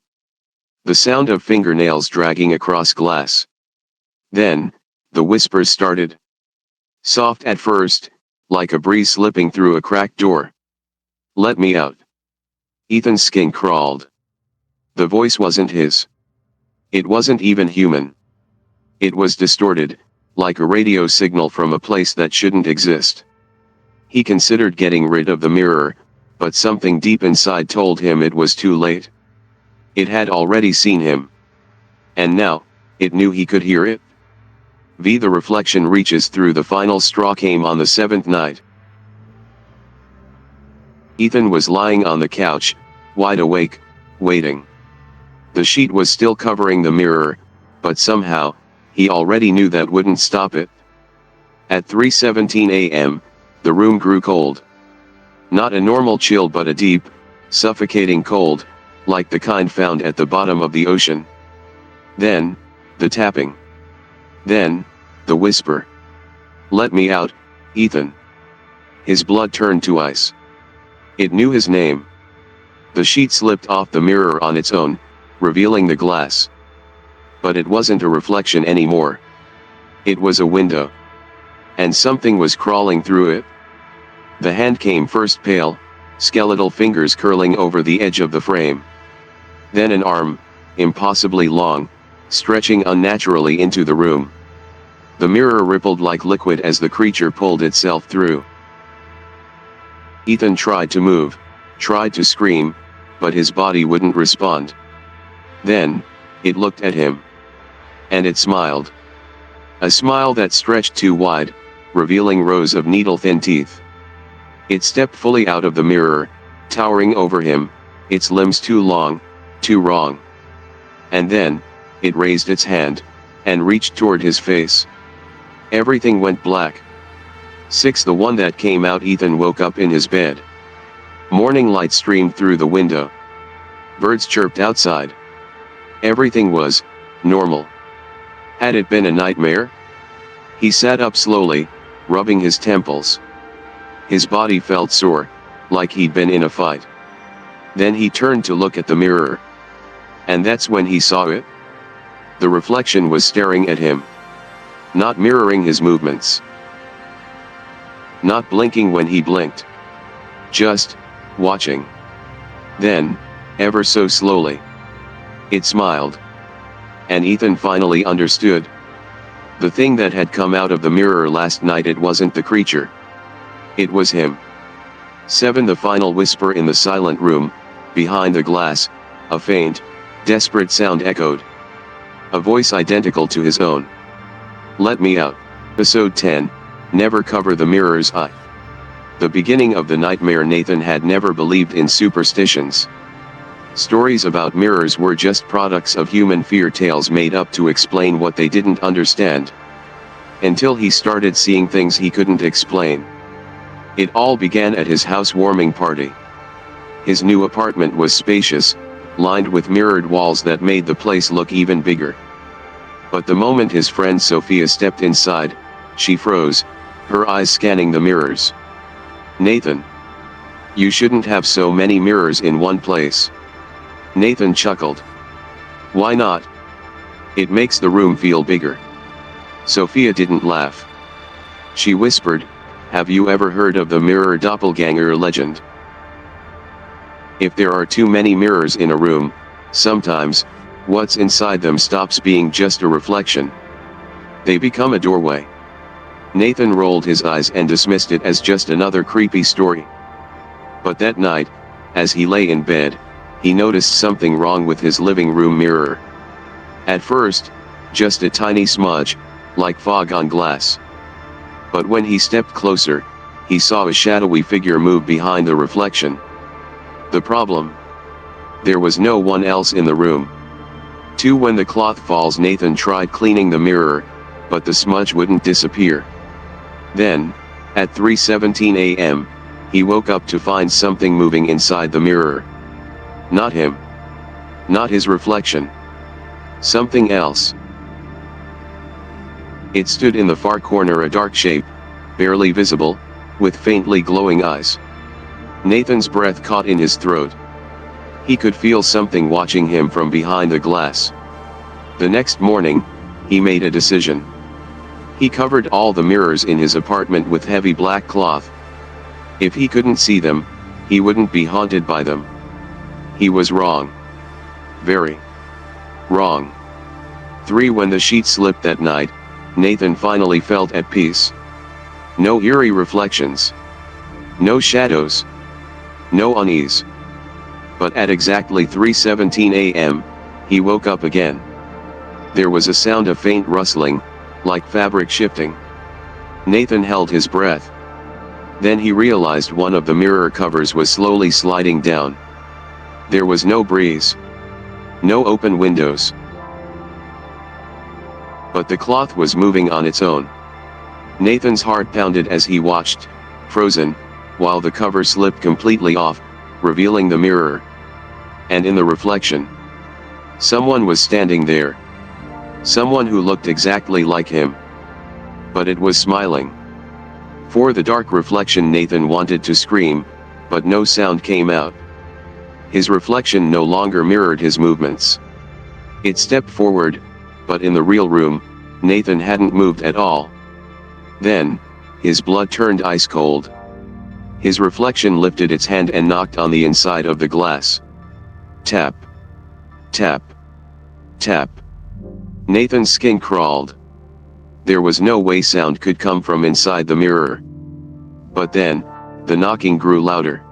The sound of fingernails dragging across glass. Then, the whispers started. Soft at first, like a breeze slipping through a cracked door. Let me out. Ethan's skin crawled. The voice wasn't his. It wasn't even human. It was distorted, like a radio signal from a place that shouldn't exist. He considered getting rid of the mirror, but something deep inside told him it was too late. It had already seen him. And now, it knew he could hear it. The reflection reaches through. The final straw came on the 7th night. Ethan was lying on the couch, wide awake, waiting. The sheet was still covering the mirror, but somehow, he already knew that wouldn't stop it. At 3:17 a.m., the room grew cold. Not a normal chill but a deep, suffocating cold, like the kind found at the bottom of the ocean. Then, the tapping. Then, the whisper. "Let me out, Ethan." His blood turned to ice. It knew his name. The sheet slipped off the mirror on its own, revealing the glass. But it wasn't a reflection anymore. It was a window. And something was crawling through it. The hand came first, pale, skeletal fingers curling over the edge of the frame. Then an arm, impossibly long, stretching unnaturally into the room. The mirror rippled like liquid as the creature pulled itself through. Ethan tried to move, tried to scream, but his body wouldn't respond. Then, it looked at him. And it smiled. A smile that stretched too wide, revealing rows of needle-thin teeth. It stepped fully out of the mirror, towering over him, its limbs too long, too wrong. And then, it raised its hand, and reached toward his face. Everything went black. 6. The one that came out. Ethan woke up in his bed. Morning light streamed through the window. Birds chirped outside. Everything was normal. Had it been a nightmare? He sat up slowly, rubbing his temples. His body felt sore, like he'd been in a fight. Then he turned to look at the mirror. And that's when he saw it. The reflection was staring at him. Not mirroring his movements. Not blinking when he blinked. Just watching. Then, ever so slowly, it smiled. And Ethan finally understood. The thing that had come out of the mirror last night, it wasn't the creature. It was him. 7. The final whisper in the silent room, behind the glass, a faint, desperate sound echoed. A voice identical to his own. "Let me out." Episode 10, Never Cover the Mirror's Eye. The beginning of the nightmare. Nathan had never believed in superstitions. Stories about mirrors were just products of human fear tales made up to explain what they didn't understand. Until he started seeing things he couldn't explain. It all began at his housewarming party. His new apartment was spacious, lined with mirrored walls that made the place look even bigger. But the moment his friend Sophia stepped inside, she froze, her eyes scanning the mirrors. "Nathan, you shouldn't have so many mirrors in one place." Nathan chuckled. "Why not? It makes the room feel bigger." Sophia didn't laugh. She whispered, "Have you ever heard of the mirror doppelganger legend? If there are too many mirrors in a room, sometimes, what's inside them stops being just a reflection. They become a doorway." Nathan rolled his eyes and dismissed it as just another creepy story. But that night, as he lay in bed, he noticed something wrong with his living room mirror. At first, just a tiny smudge, like fog on glass. But when he stepped closer, he saw a shadowy figure move behind the reflection. The problem? There was no one else in the room. 2. When the cloth falls. Nathan tried cleaning the mirror, but the smudge wouldn't disappear. Then, at 3:17 a.m., he woke up to find something moving inside the mirror. Not him. Not his reflection. Something else. It stood in the far corner, a dark shape, barely visible, with faintly glowing eyes. Nathan's breath caught in his throat. He could feel something watching him from behind the glass. The next morning, he made a decision. He covered all the mirrors in his apartment with heavy black cloth. If he couldn't see them, he wouldn't be haunted by them. He was wrong. Very wrong. 3. When the sheet slipped that night, Nathan finally felt at peace. No eerie reflections. No shadows. No unease. But at exactly 3:17 a.m., he woke up again. There was a sound of faint rustling, like fabric shifting. Nathan held his breath. Then he realized one of the mirror covers was slowly sliding down. There was no breeze. No open windows. But the cloth was moving on its own. Nathan's heart pounded as he watched, frozen, while the cover slipped completely off, revealing the mirror. And in the reflection, someone was standing there. Someone who looked exactly like him. But it was smiling. For the dark reflection, Nathan wanted to scream, but no sound came out. His reflection no longer mirrored his movements. It stepped forward, but in the real room, Nathan hadn't moved at all. Then, his blood turned ice cold. His reflection lifted its hand and knocked on the inside of the glass. Tap. Tap. Tap. Nathan's skin crawled. There was no way sound could come from inside the mirror. But then, the knocking grew louder.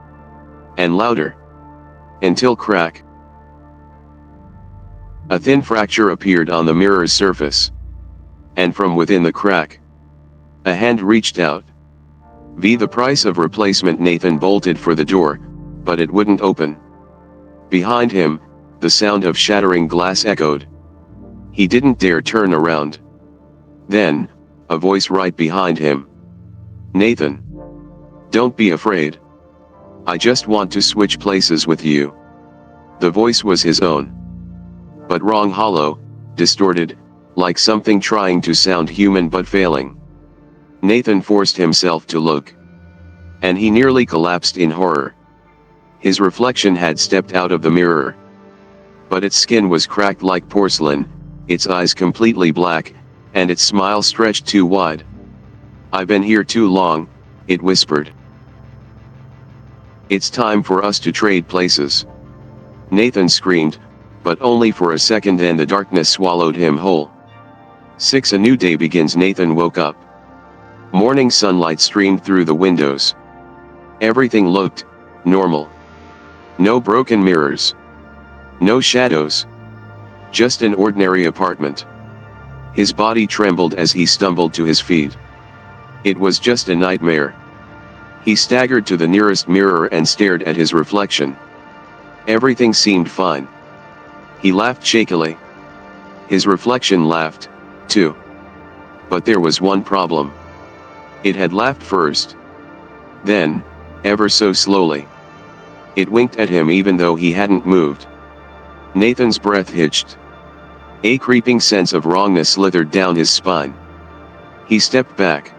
And louder. Until crack. A thin fracture appeared on the mirror's surface. And from within the crack, a hand reached out. The price of replacement. Nathan bolted for the door, but it wouldn't open. Behind him, the sound of shattering glass echoed. He didn't dare turn around. Then, a voice right behind him. Nathan. Don't be afraid. I just want to switch places with you. The voice was his own. But wrong, hollow, distorted, like something trying to sound human but failing. Nathan forced himself to look. And he nearly collapsed in horror. His reflection had stepped out of the mirror. But its skin was cracked like porcelain, its eyes completely black, and its smile stretched too wide. I've been here too long, it whispered. It's time for us to trade places. Nathan screamed, but only for a second, then the darkness swallowed him whole. 6. A new day begins. Nathan woke up. Morning sunlight streamed through the windows. Everything looked normal. No broken mirrors. No shadows. Just an ordinary apartment. His body trembled as he stumbled to his feet. It was just a nightmare. He staggered to the nearest mirror and stared at his reflection. Everything seemed fine. He laughed shakily. His reflection laughed, too. But there was one problem. It had laughed first. Then, ever so slowly, it winked at him even though he hadn't moved. Nathan's breath hitched. A creeping sense of wrongness slithered down his spine. He stepped back.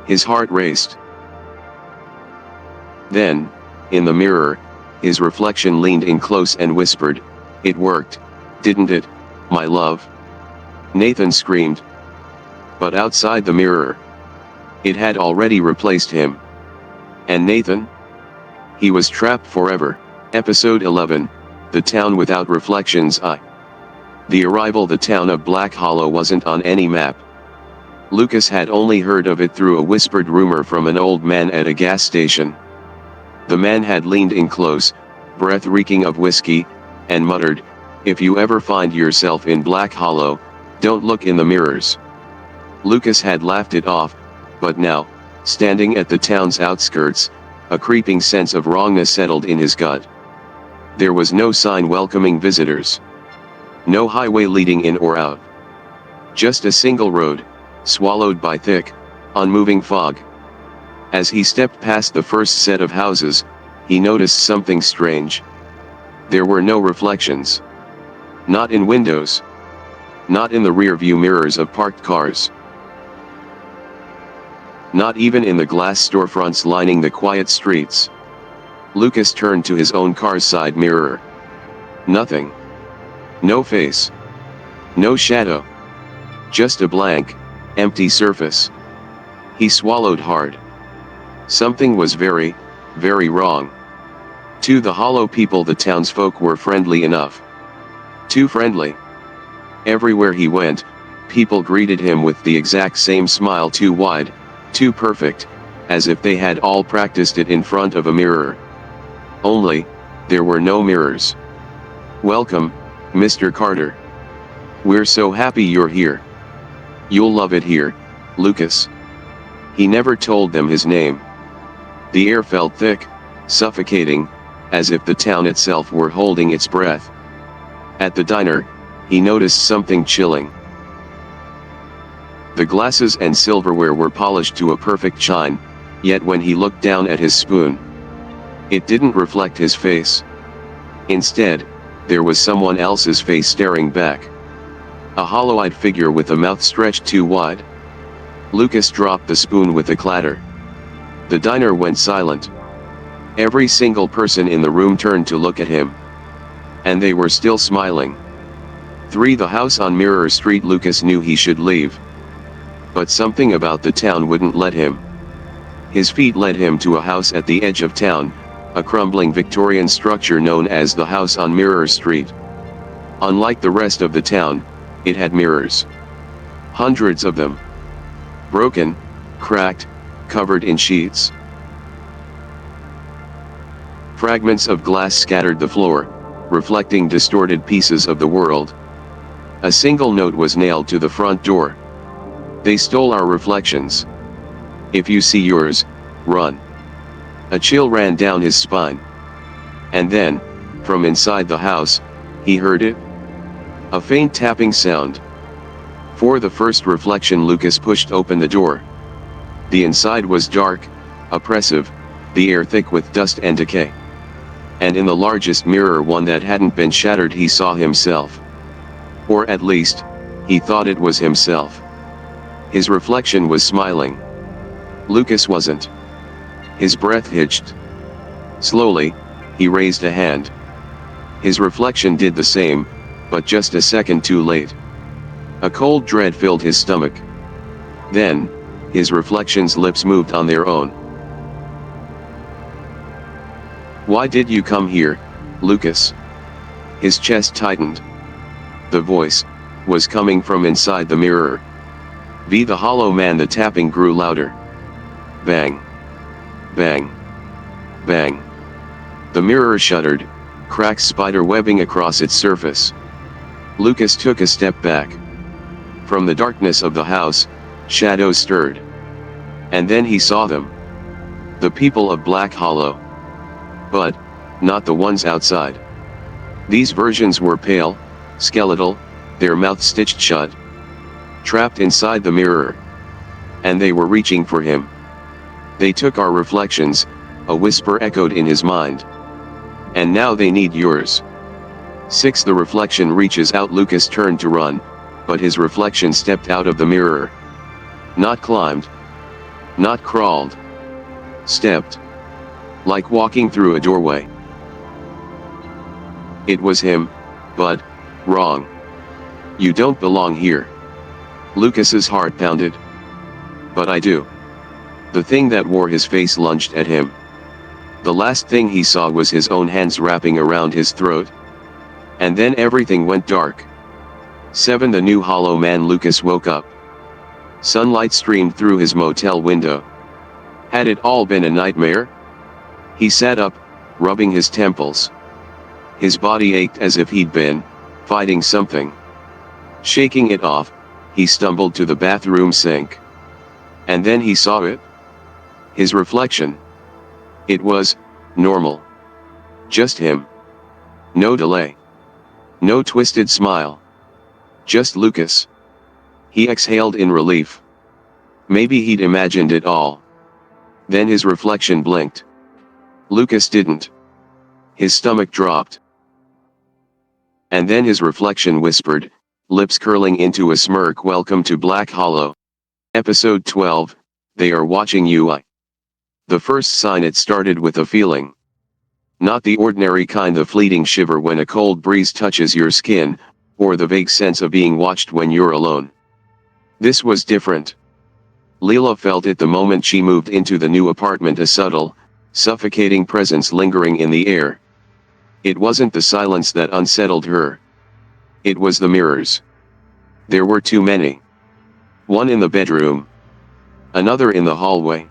His heart raced. Then, in the mirror, his reflection leaned in close and whispered, "It worked, didn't it, my love?" Nathan screamed. But outside the mirror, it had already replaced him. And Nathan? He was trapped forever. Episode 11, The Town Without Reflections. The arrival. The town of Black Hollow wasn't on any map. Lucas had only heard of it through a whispered rumor from an old man at a gas station. The man had leaned in close, breath reeking of whiskey, and muttered, "If you ever find yourself in Black Hollow, don't look in the mirrors." Lucas had laughed it off, but now, standing at the town's outskirts, a creeping sense of wrongness settled in his gut. There was no sign welcoming visitors. No highway leading in or out. Just a single road, swallowed by thick, unmoving fog. As he stepped past the first set of houses, he noticed something strange. There were no reflections. Not in windows. Not in the rear-view mirrors of parked cars. Not even in the glass storefronts lining the quiet streets. Lucas turned to his own car's side mirror. Nothing. No face. No shadow. Just a blank, empty surface. He swallowed hard. Something was very, very wrong. To the Hollow people, the townsfolk were friendly enough. Too friendly. Everywhere he went, people greeted him with the exact same smile, too wide, too perfect, as if they had all practiced it in front of a mirror. Only, there were no mirrors. "Welcome, Mr. Carter. We're so happy you're here. You'll love it here, Lucas." He never told them his name. The air felt thick, suffocating, as if the town itself were holding its breath. At the diner, he noticed something chilling. The glasses and silverware were polished to a perfect shine, yet when he looked down at his spoon, It didn't reflect his face. Instead, there was someone else's face staring back. A hollow-eyed figure with a mouth stretched too wide. Lucas dropped the spoon with a clatter. The diner went silent. Every single person in the room turned to look at him. And they were still smiling. 3. The house on Mirror Street. Lucas knew he should leave. But something about the town wouldn't let him. His feet led him to a house at the edge of town, a crumbling Victorian structure known as the house on Mirror Street. Unlike the rest of the town, it had mirrors. Hundreds of them. Broken, cracked, covered in sheets. Fragments of glass scattered the floor, reflecting distorted pieces of the world. A single note was nailed to the front door. They stole our reflections. If you see yours, run. A chill ran down his spine. And then, from inside the house, he heard it. A faint tapping sound. For the first reflection, Lucas pushed open the door. The inside was dark, oppressive, the air thick with dust and decay. And in the largest mirror, one that hadn't been shattered, he saw himself. Or at least, he thought it was himself. His reflection was smiling. Lucas wasn't. His breath hitched. Slowly, he raised a hand. His reflection did the same, but just a second too late. A cold dread filled his stomach. Then, his reflection's lips moved on their own. Why did you come here, Lucas? His chest tightened. The voice was coming from inside the mirror. V. The hollow man. The tapping grew louder. Bang. Bang. Bang. The mirror shuddered, cracks spider webbing across its surface. Lucas took a step back. From the darkness of the house, shadows stirred. And then he saw them. The people of Black Hollow. But, not the ones outside. These versions were pale, skeletal, their mouths stitched shut. Trapped inside the mirror. And they were reaching for him. They took our reflections, a whisper echoed in his mind. And now they need yours. 6. The reflection reaches out. Lucas turned to run, but his reflection stepped out of the mirror. Not climbed. Not crawled. Stepped. Like walking through a doorway. It was him, but wrong. You don't belong here. Lucas's heart pounded. But I do. The thing that wore his face lunged at him. The last thing he saw was his own hands wrapping around his throat. And then everything went dark. 7. The new hollow man. Lucas woke up. Sunlight streamed through his motel window. Had it all been a nightmare? He sat up, rubbing his temples. His body ached as if he'd been fighting something. Shaking it off, he stumbled to the bathroom sink. And then he saw it. His reflection. It was normal. Just him. No delay. No twisted smile. Just Lucas. He exhaled in relief. Maybe he'd imagined it all. Then his reflection blinked. Lucas didn't. His stomach dropped. And then his reflection whispered, lips curling into a smirk, "Welcome to Black Hollow." Episode 12, They Are Watching You. The first sign, it started with a feeling. Not the ordinary kind, the fleeting shiver when a cold breeze touches your skin, or the vague sense of being watched when you're alone. This was different. Leela felt it the moment she moved into the new apartment, a subtle, suffocating presence lingering in the air. It wasn't the silence that unsettled her. It was the mirrors. There were too many. One in the bedroom. Another in the hallway.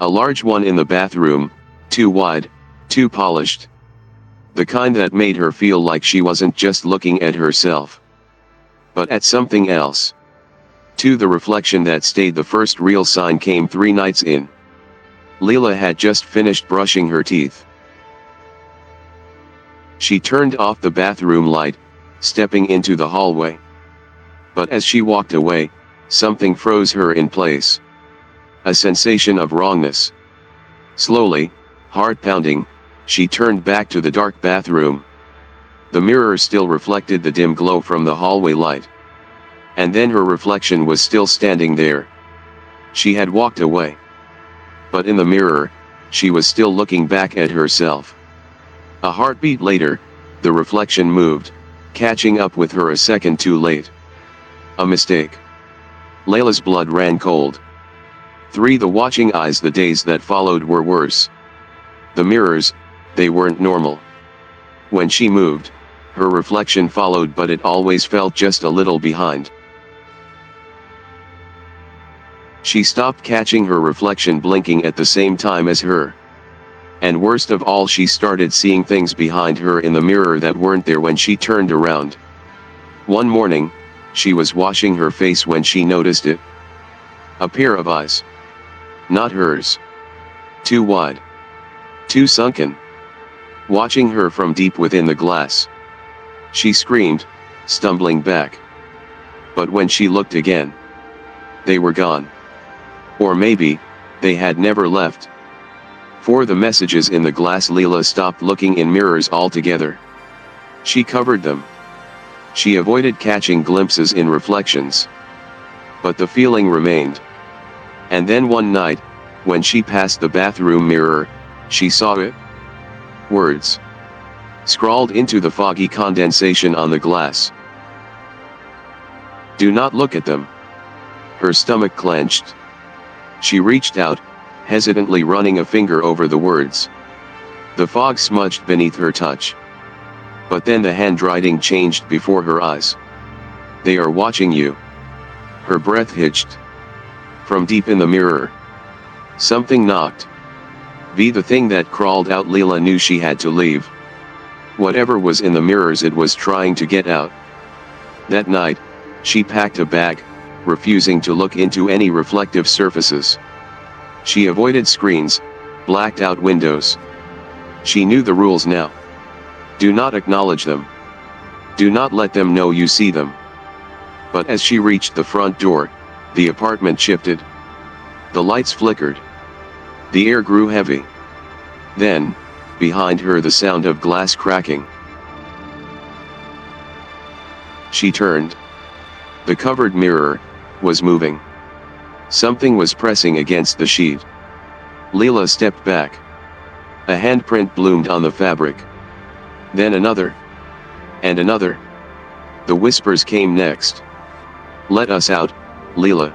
A large one in the bathroom, too wide, too polished. The kind that made her feel like she wasn't just looking at herself, but at something else. 2. The reflection that stayed. The first real sign came 3 nights in. Leela had just finished brushing her teeth. She turned off the bathroom light, stepping into the hallway. But as she walked away, something froze her in place. A sensation of wrongness. Slowly, Heart pounding, she turned back to the dark bathroom. The mirror still reflected the dim glow from the hallway light. And then her reflection was still standing there. She had walked away. But in the mirror, she was still looking back at herself. A heartbeat later, the reflection moved, catching up with her a second too late. A mistake. Layla's blood ran cold. The watching eyes. The days that followed were worse. The mirrors, they weren't normal. When she moved, her reflection followed, but it always felt just a little behind. She stopped catching her reflection blinking at the same time as her. And worst of all, she started seeing things behind her in the mirror that weren't there when she turned around. One morning, she was washing her face when she noticed it. A pair of eyes. Not hers. Too wide. Too sunken. Watching her from deep within the glass. She screamed, stumbling back. But when she looked again, they were gone. Or maybe, they had never left. For the messages in the glass. Leela stopped looking in mirrors altogether. She covered them. She avoided catching glimpses in reflections. But the feeling remained. And then one night, when she passed the bathroom mirror, she saw it. Words. Scrawled into the foggy condensation on the glass. Do not look at them. Her stomach clenched. She reached out, hesitantly running a finger over the words. The fog smudged beneath her touch. But then the handwriting changed before her eyes. They are watching you. Her breath hitched. From deep in the mirror, something knocked. Be the thing that crawled out. Leela knew she had to leave. Whatever was in the mirrors, it was trying to get out. That night, she packed a bag, refusing to look into any reflective surfaces. She avoided screens, blacked out windows. She knew the rules now. Do not acknowledge them. Do not let them know you see them. But as she reached the front door, the apartment shifted. The lights flickered. The air grew heavy. Then, behind her, the sound of glass cracking. She turned. The covered mirror was moving. Something was pressing against the sheet. Leela stepped back. A handprint bloomed on the fabric. Then another. And another. The whispers came next. Let us out, Leela.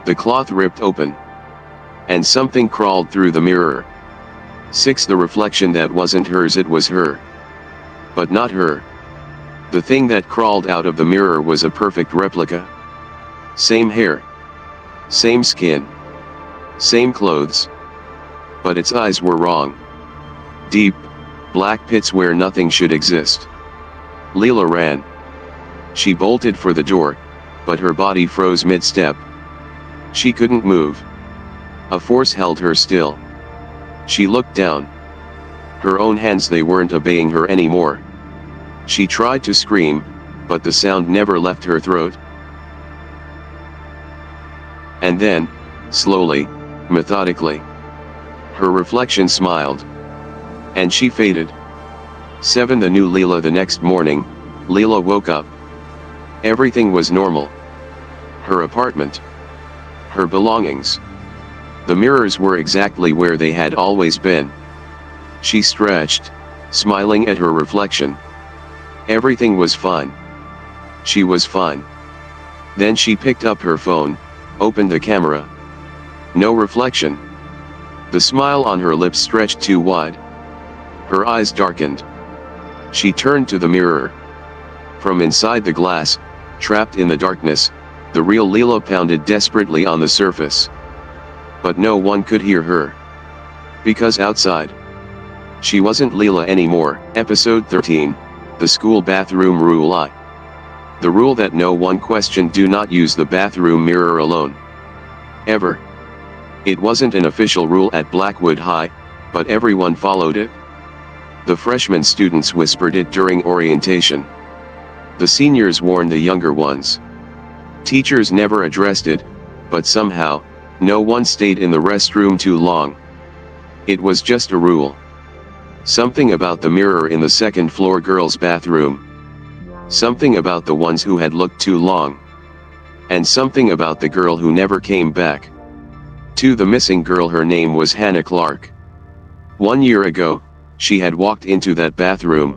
The cloth ripped open. And something crawled through the mirror. The reflection that wasn't hers, it was her. But not her. The thing that crawled out of the mirror was a perfect replica. Same hair. Same skin. Same clothes. But its eyes were wrong. Deep, black pits where nothing should exist. Leela ran. She bolted for the door, but her body froze mid-step. She couldn't move. A force held her still. She looked down. Her own hands, they weren't obeying her anymore. She tried to scream, but the sound never left her throat. And then, slowly, methodically, her reflection smiled. And she faded. The new Leela. The next morning, Leela woke up. Everything was normal. Her apartment. Her belongings. The mirrors were exactly where they had always been. She stretched, smiling at her reflection. Everything was fine. She was fine. Then she picked up her phone, opened the camera. No reflection. The smile on her lips stretched too wide. Her eyes darkened. She turned to the mirror. From inside the glass, trapped in the darkness, the real Leela pounded desperately on the surface. But no one could hear her. Because outside, she wasn't Leela anymore. Episode 13, The School Bathroom Rule. The rule that no one questioned: do not use the bathroom mirror alone. Ever. It wasn't an official rule at Blackwood High, but everyone followed it. The freshman students whispered it during orientation. The seniors warned the younger ones. Teachers never addressed it, but somehow, no one stayed in the restroom too long. It was just a rule. Something about the mirror in the second-floor girls' bathroom. Something about the ones who had looked too long. And something about the girl who never came back. To the missing girl, her name was Hannah Clark. 1 year ago, she had walked into that bathroom.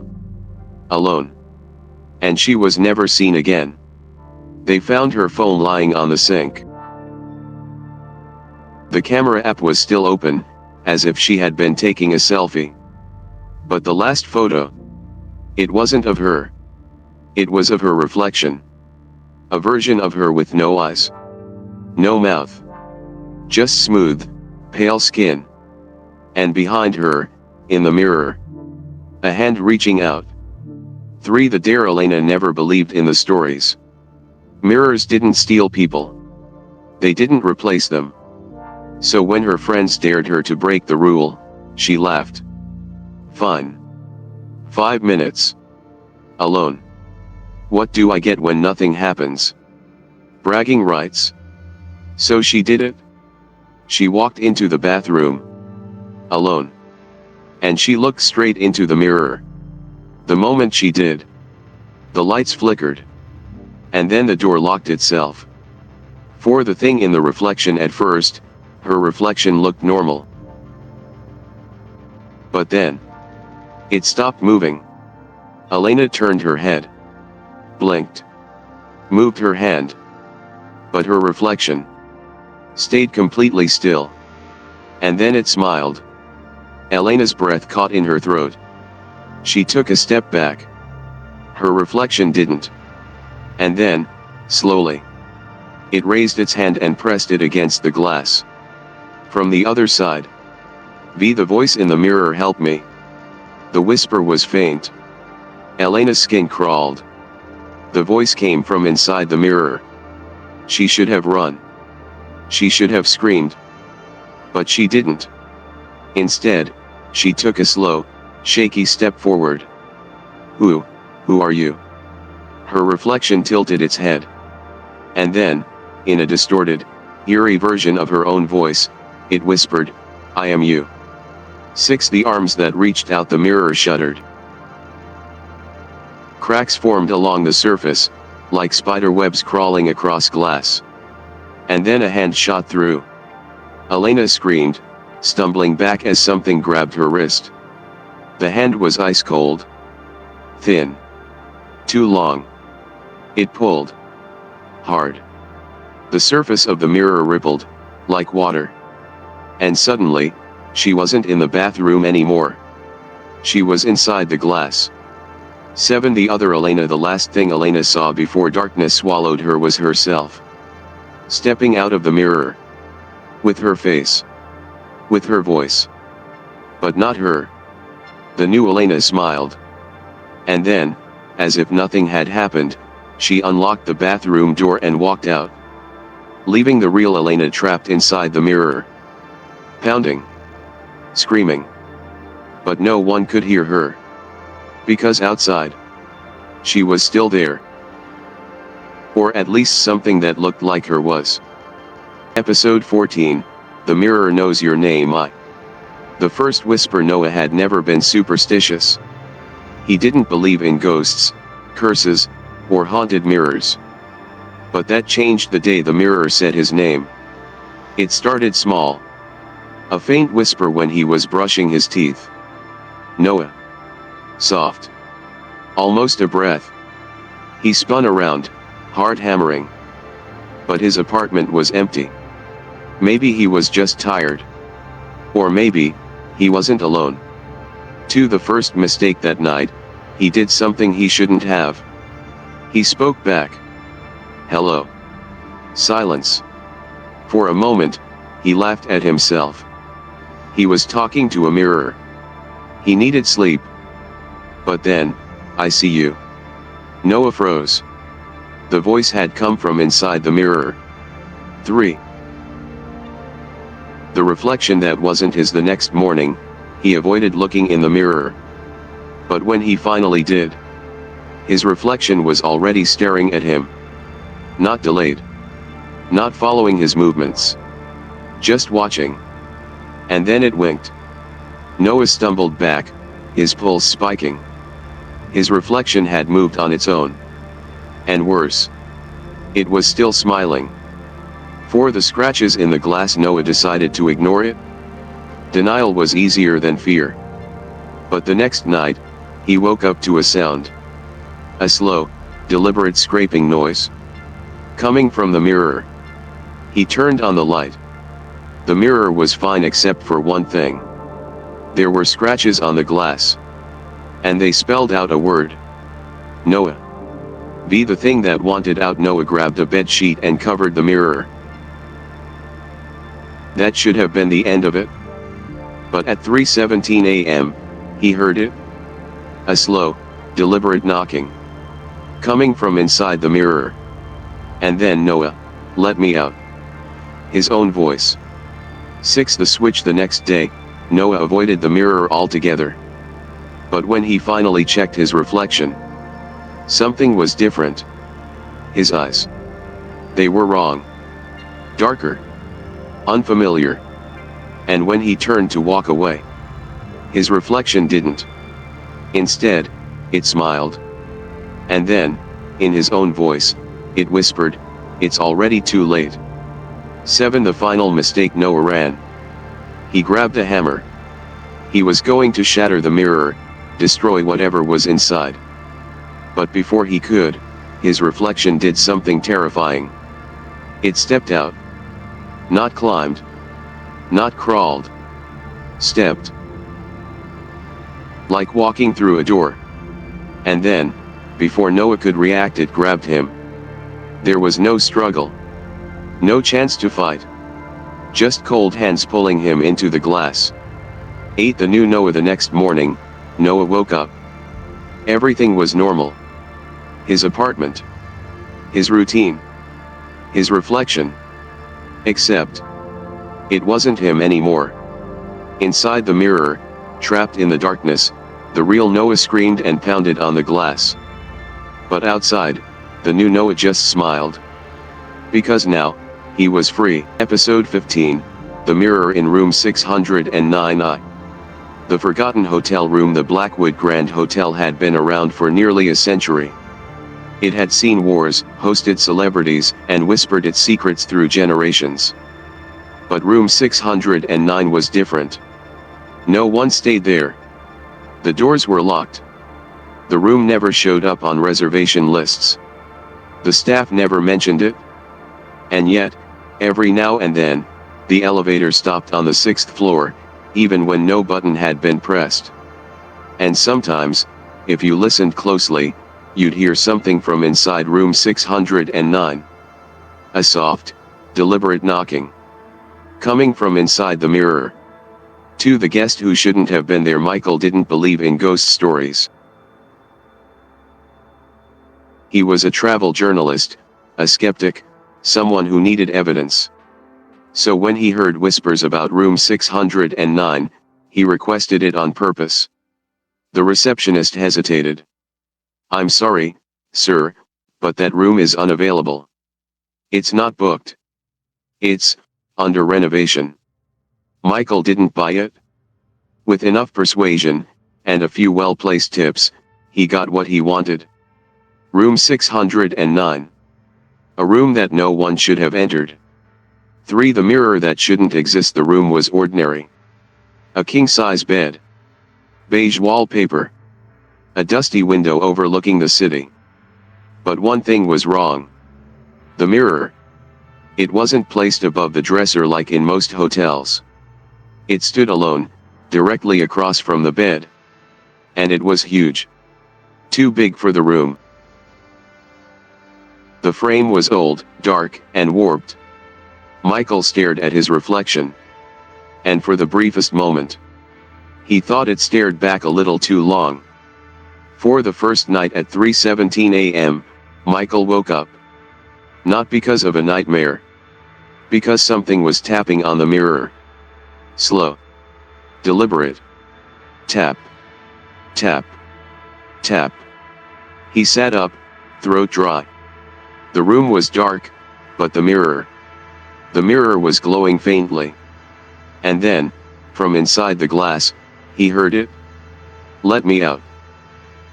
Alone. And she was never seen again. They found her phone lying on the sink. The camera app was still open, as if she had been taking a selfie. But the last photo, it wasn't of her. It was of her reflection. A version of her with no eyes. No mouth. Just smooth, pale skin. And behind her, in the mirror, a hand reaching out. 3. The dare. Elena never believed in the stories. Mirrors didn't steal people. They didn't replace them. So when her friends dared her to break the rule, she laughed. Fine. 5 minutes. Alone. What do I get when nothing happens? Bragging rights. So she did it. She walked into the bathroom. Alone. And she looked straight into the mirror. The moment she did, the lights flickered. And then the door locked itself. For the thing in the reflection, at first, her reflection looked normal. But then, it stopped moving. Elena turned her head. Blinked. Moved her hand. But her reflection stayed completely still. And then it smiled. Elena's breath caught in her throat. She took a step back. Her reflection didn't. And then, slowly, it raised its hand and pressed it against the glass. From the other side. The voice in the mirror, help me. The whisper was faint. Elena's skin crawled. The voice came from inside the mirror. She should have run. She should have screamed. But she didn't. Instead, she took a slow, shaky step forward. Who are you? Her reflection tilted its head. And then, in a distorted, eerie version of her own voice, it whispered, I am you. 6. The arms that reached out the mirror shuddered. Cracks formed along the surface, like spider webs crawling across glass. And then a hand shot through. Elena screamed, stumbling back as something grabbed her wrist. The hand was ice cold. Thin. Too long. It pulled. Hard. The surface of the mirror rippled, like water. And suddenly, she wasn't in the bathroom anymore. She was inside the glass. 7. The other Elena. The last thing Elena saw before darkness swallowed her was herself. Stepping out of the mirror. With her face. With her voice. But not her. The new Elena smiled. And then, as if nothing had happened, she unlocked the bathroom door and walked out. Leaving the real Elena trapped inside the mirror. Pounding. Screaming. But no one could hear her. Because outside, she was still there. Or at least something that looked like her was. Episode 14, The Mirror Knows Your Name. The first whisper. Noah had never been superstitious. He didn't believe in ghosts, curses, or haunted mirrors. But that changed the day the mirror said his name. It started small. A faint whisper when he was brushing his teeth. Noah. Soft. Almost a breath. He spun around, heart hammering. But his apartment was empty. Maybe he was just tired. Or maybe, he wasn't alone. To the first mistake that night, he did something he shouldn't have. He spoke back. Hello. Silence. For a moment, he laughed at himself. He was talking to a mirror. He needed sleep. But then, I see you. Noah froze. The voice had come from inside the mirror. 3. The reflection that wasn't his. The next morning, he avoided looking in the mirror. But when he finally did, his reflection was already staring at him. Not delayed. Not following his movements. Just watching. And then it winked. Noah stumbled back, his pulse spiking. His reflection had moved on its own. And worse, it was still smiling. For the scratches in the glass, Noah decided to ignore it. Denial was easier than fear. But the next night, he woke up to a sound. A slow, deliberate scraping noise. Coming from the mirror. He turned on the light. The mirror was fine except for one thing. There were scratches on the glass. And they spelled out a word. Noah. Be the thing that wanted out. Noah grabbed a bed sheet and covered the mirror. That should have been the end of it. But at 3:17 a.m., he heard it. A slow, deliberate knocking. Coming from inside the mirror. And then Noah, let me out. His own voice. 6. The switch. The next day, Noah avoided the mirror altogether. But when he finally checked his reflection, something was different. His eyes. They were wrong. Darker. Unfamiliar. And when he turned to walk away, his reflection didn't. Instead, it smiled. And then, in his own voice, it whispered, it's already too late. 7. The final mistake. Noah ran. He grabbed a hammer. He was going to shatter the mirror, destroy whatever was inside. But before he could, his reflection did something terrifying. It stepped out. Not climbed. Not crawled. Stepped. Like walking through a door. And then, before Noah could react, it grabbed him. There was no struggle. No chance to fight. Just cold hands pulling him into the glass. 8. The new Noah. The next morning, Noah woke up. Everything was normal. His apartment. His routine. His reflection. Except, it wasn't him anymore. Inside the mirror, trapped in the darkness, the real Noah screamed and pounded on the glass. But outside, the new Noah just smiled. Because now, he was free. Episode 15, The Mirror in Room 609I. The forgotten hotel room. The Blackwood Grand Hotel had been around for nearly a century. It had seen wars, hosted celebrities, and whispered its secrets through generations. But room 609 was different. No one stayed there. The doors were locked. The room never showed up on reservation lists. The staff never mentioned it. And yet, every now and then, the elevator stopped on the 6th floor, even when no button had been pressed. And sometimes, if you listened closely, you'd hear something from inside room 609. A soft, deliberate knocking. Coming from inside the mirror. To the guest who shouldn't have been there. Michael didn't believe in ghost stories. He was a travel journalist, a skeptic, someone who needed evidence. So when he heard whispers about room 609, he requested it on purpose. The receptionist hesitated. I'm sorry, sir, but that room is unavailable. It's not booked. It's under renovation. Michael didn't buy it. With enough persuasion, and a few well-placed tips, he got what he wanted. Room 609. A room that no one should have entered. 3. The mirror that shouldn't exist. The room was ordinary. A king-size bed. Beige wallpaper. A dusty window overlooking the city. But one thing was wrong. The mirror. It wasn't placed above the dresser like in most hotels. It stood alone, directly across from the bed. And it was huge. Too big for the room. The frame was old, dark, and warped. Michael stared at his reflection. And for the briefest moment, he thought it stared back a little too long. For the first night at 3:17 a.m., Michael woke up. Not because of a nightmare. Because something was tapping on the mirror. Slow. Deliberate. Tap. Tap. Tap. He sat up, throat dry. The room was dark, but the mirror was glowing faintly. And then, from inside the glass, He heard it. Let me out.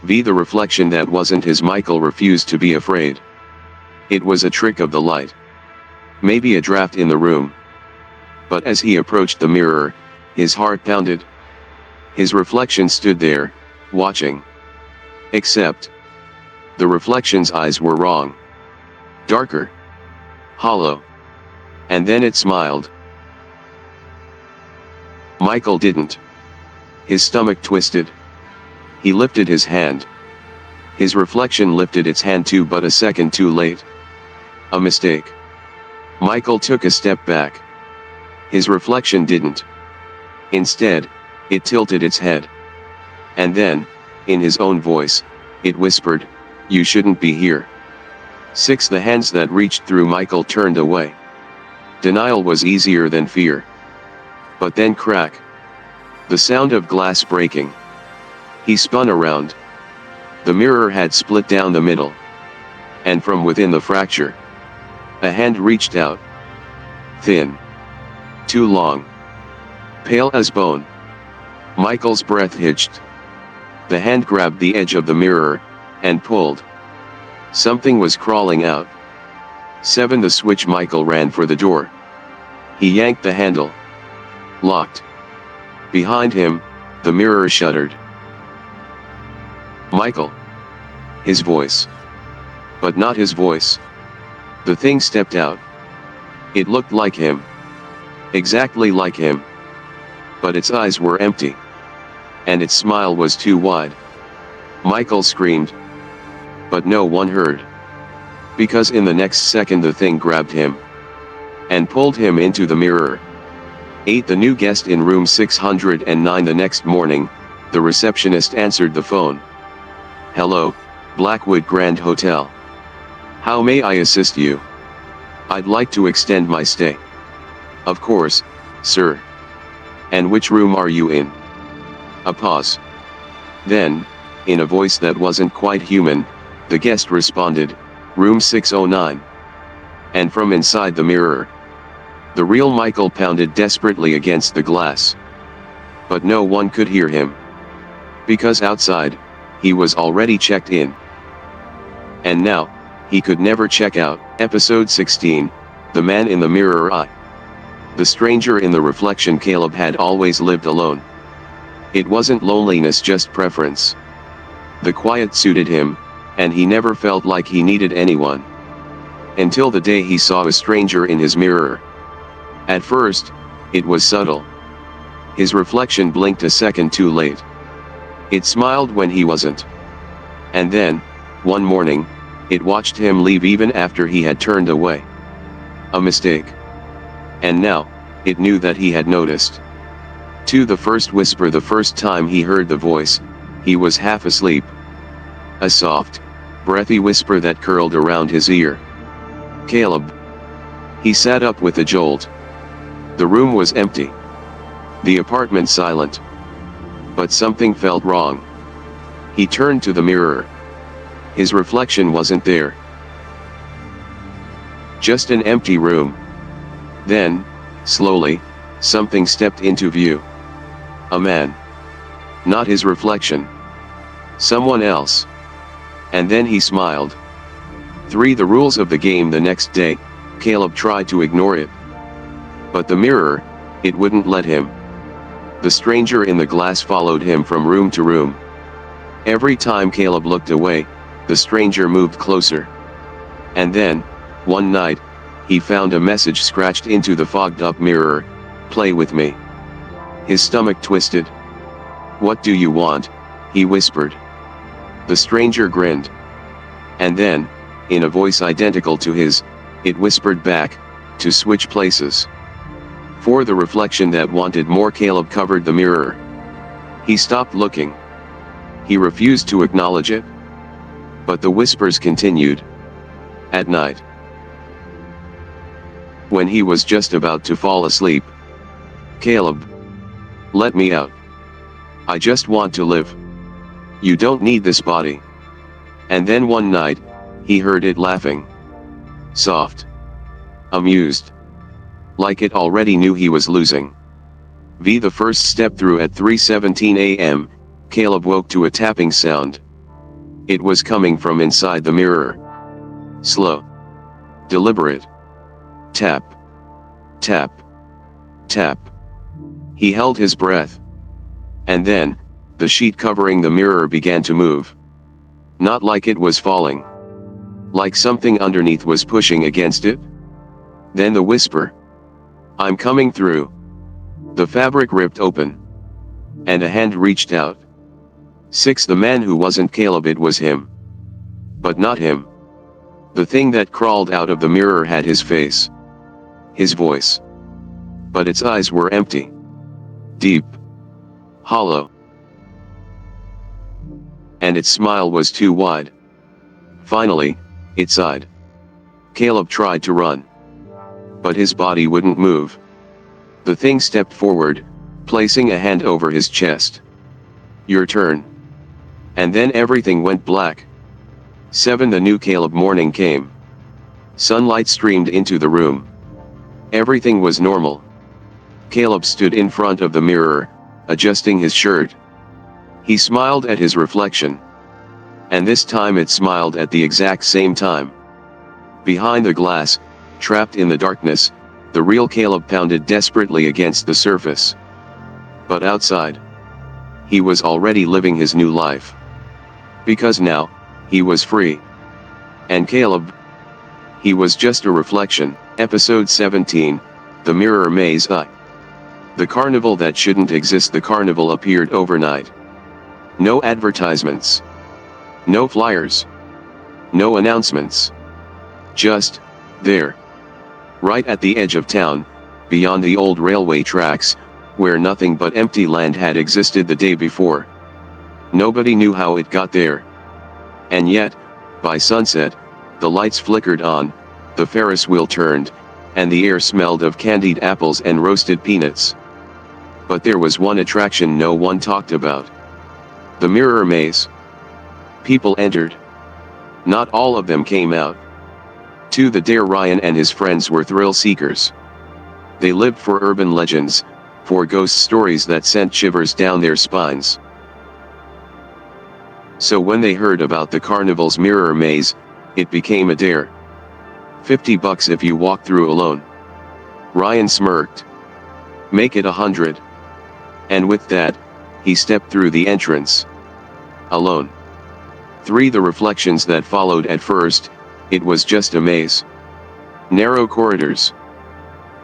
The reflection that wasn't his. Michael refused to be afraid. It was a trick of the light. Maybe a draft in the room. But as he approached the mirror, his heart pounded. His reflection stood there, watching. Except, the reflection's eyes were wrong. Darker. Hollow. And then it smiled. Michael didn't. His stomach twisted. He lifted his hand. His reflection lifted its hand too, but a second too late. A mistake. Michael took a step back. His reflection didn't. Instead, it tilted its head. And then, in his own voice, it whispered, "You shouldn't be here." 6. The hands that reached through Michael turned away. Denial was easier than fear. But then crack. The sound of glass breaking. He spun around. The mirror had split down the middle. And from within the fracture, a hand reached out. Thin. Too long. Pale as bone. Michael's breath hitched. The hand grabbed the edge of the mirror, and pulled. Something was crawling out. 7. The switch. Michael ran for the door. He yanked the handle. Locked. Behind him, the mirror shuddered. Michael. His voice. But not his voice. The thing stepped out. It looked like him. Exactly like him. But its eyes were empty. And its smile was too wide. Michael screamed. But no one heard. Because in the next second the thing grabbed him. And pulled him into the mirror. 8. The new guest in room 609. The next morning, the receptionist answered the phone. "Hello, Blackwood Grand Hotel. How may I assist you? I'd like to extend my stay." "Of course, sir. And which room are you in?" A pause. Then, in a voice that wasn't quite human, the guest responded, "Room 609. And from inside the mirror, the real Michael pounded desperately against the glass. But no one could hear him. Because outside, he was already checked in. And now, he could never check out. Episode 16, The Man in the Mirror Eye. The stranger in the reflection. Caleb had always lived alone. It wasn't loneliness, just preference. The quiet suited him, and he never felt like he needed anyone. Until the day he saw a stranger in his mirror. At first, it was subtle. His reflection blinked a second too late. It smiled when he wasn't. And then, one morning, it watched him leave even after he had turned away. A mistake. And now, it knew that he had noticed. 2. The first whisper. The first time he heard the voice, he was half asleep. A soft, breathy whisper that curled around his ear. "Caleb." He sat up with a jolt. The room was empty. The apartment silent. But something felt wrong. He turned to the mirror. His reflection wasn't there. Just an empty room. Then, slowly, something stepped into view. A man. Not his reflection. Someone else. And then he smiled. 3. The rules of the game. The next day, Caleb tried to ignore it. But the mirror, it wouldn't let him. The stranger in the glass followed him from room to room. Every time Caleb looked away, the stranger moved closer. And then, one night, he found a message scratched into the fogged-up mirror, "Play with me." His stomach twisted. "What do you want?" he whispered. The stranger grinned. And then, in a voice identical to his, it whispered back, "To switch places." 4. The reflection that wanted more. Caleb covered the mirror. He stopped looking. He refused to acknowledge it. But the whispers continued. At night, when he was just about to fall asleep, "Caleb, let me out. I just want to live. You don't need this body." And then one night, he heard it laughing. Soft. Amused. Like it already knew he was losing. The first step through at 3:17 a.m., Caleb woke to a tapping sound. It was coming from inside the mirror. Slow. Deliberate. Tap. Tap. Tap. He held his breath. And then, the sheet covering the mirror began to move. Not like it was falling. Like something underneath was pushing against it. Then the whisper. "I'm coming through." The fabric ripped open. And a hand reached out. 6. The man who wasn't Caleb, it was him. But not him. The thing that crawled out of the mirror had his face. His voice. But its eyes were empty. Deep. Hollow. And its smile was too wide. Finally, it sighed. Caleb tried to run. But his body wouldn't move. The thing stepped forward, placing a hand over his chest. "Your turn." And then everything went black. 7. The new Caleb morning came. Sunlight streamed into the room. Everything was normal. Caleb stood in front of the mirror, adjusting his shirt. He smiled at his reflection. And this time it smiled at the exact same time. Behind the glass, trapped in the darkness, the real Caleb pounded desperately against the surface. But outside, he was already living his new life. Because now, he was free. And Caleb, he was just a reflection. Episode 17, The Mirror Maze. The carnival that shouldn't exist. The carnival appeared overnight. No advertisements. No flyers. No announcements. Just, there. Right at the edge of town, beyond the old railway tracks, where nothing but empty land had existed the day before. Nobody knew how it got there. And yet, by sunset, the lights flickered on, the Ferris wheel turned, and the air smelled of candied apples and roasted peanuts. But there was one attraction no one talked about. The mirror maze. People entered. Not all of them came out. To the dare, Ryan and his friends were thrill seekers. They lived for urban legends, for ghost stories that sent shivers down their spines. So when they heard about the carnival's mirror maze, it became a dare. $50 if you walk through alone. Ryan smirked. Make it 100. And with that, he stepped through the entrance. Alone. 3. The reflections that followed. At first, it was just a maze. Narrow corridors.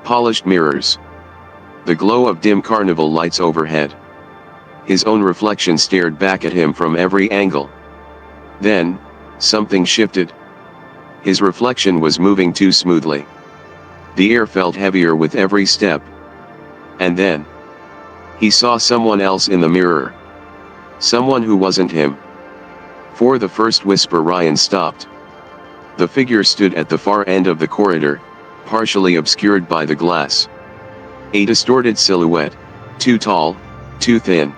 Polished mirrors. The glow of dim carnival lights overhead. His own reflection stared back at him from every angle. Then, something shifted. His reflection was moving too smoothly. The air felt heavier with every step. And then, he saw someone else in the mirror. Someone who wasn't him. For the first whisper, Ryan stopped. The figure stood at the far end of the corridor, partially obscured by the glass. A distorted silhouette, too tall, too thin.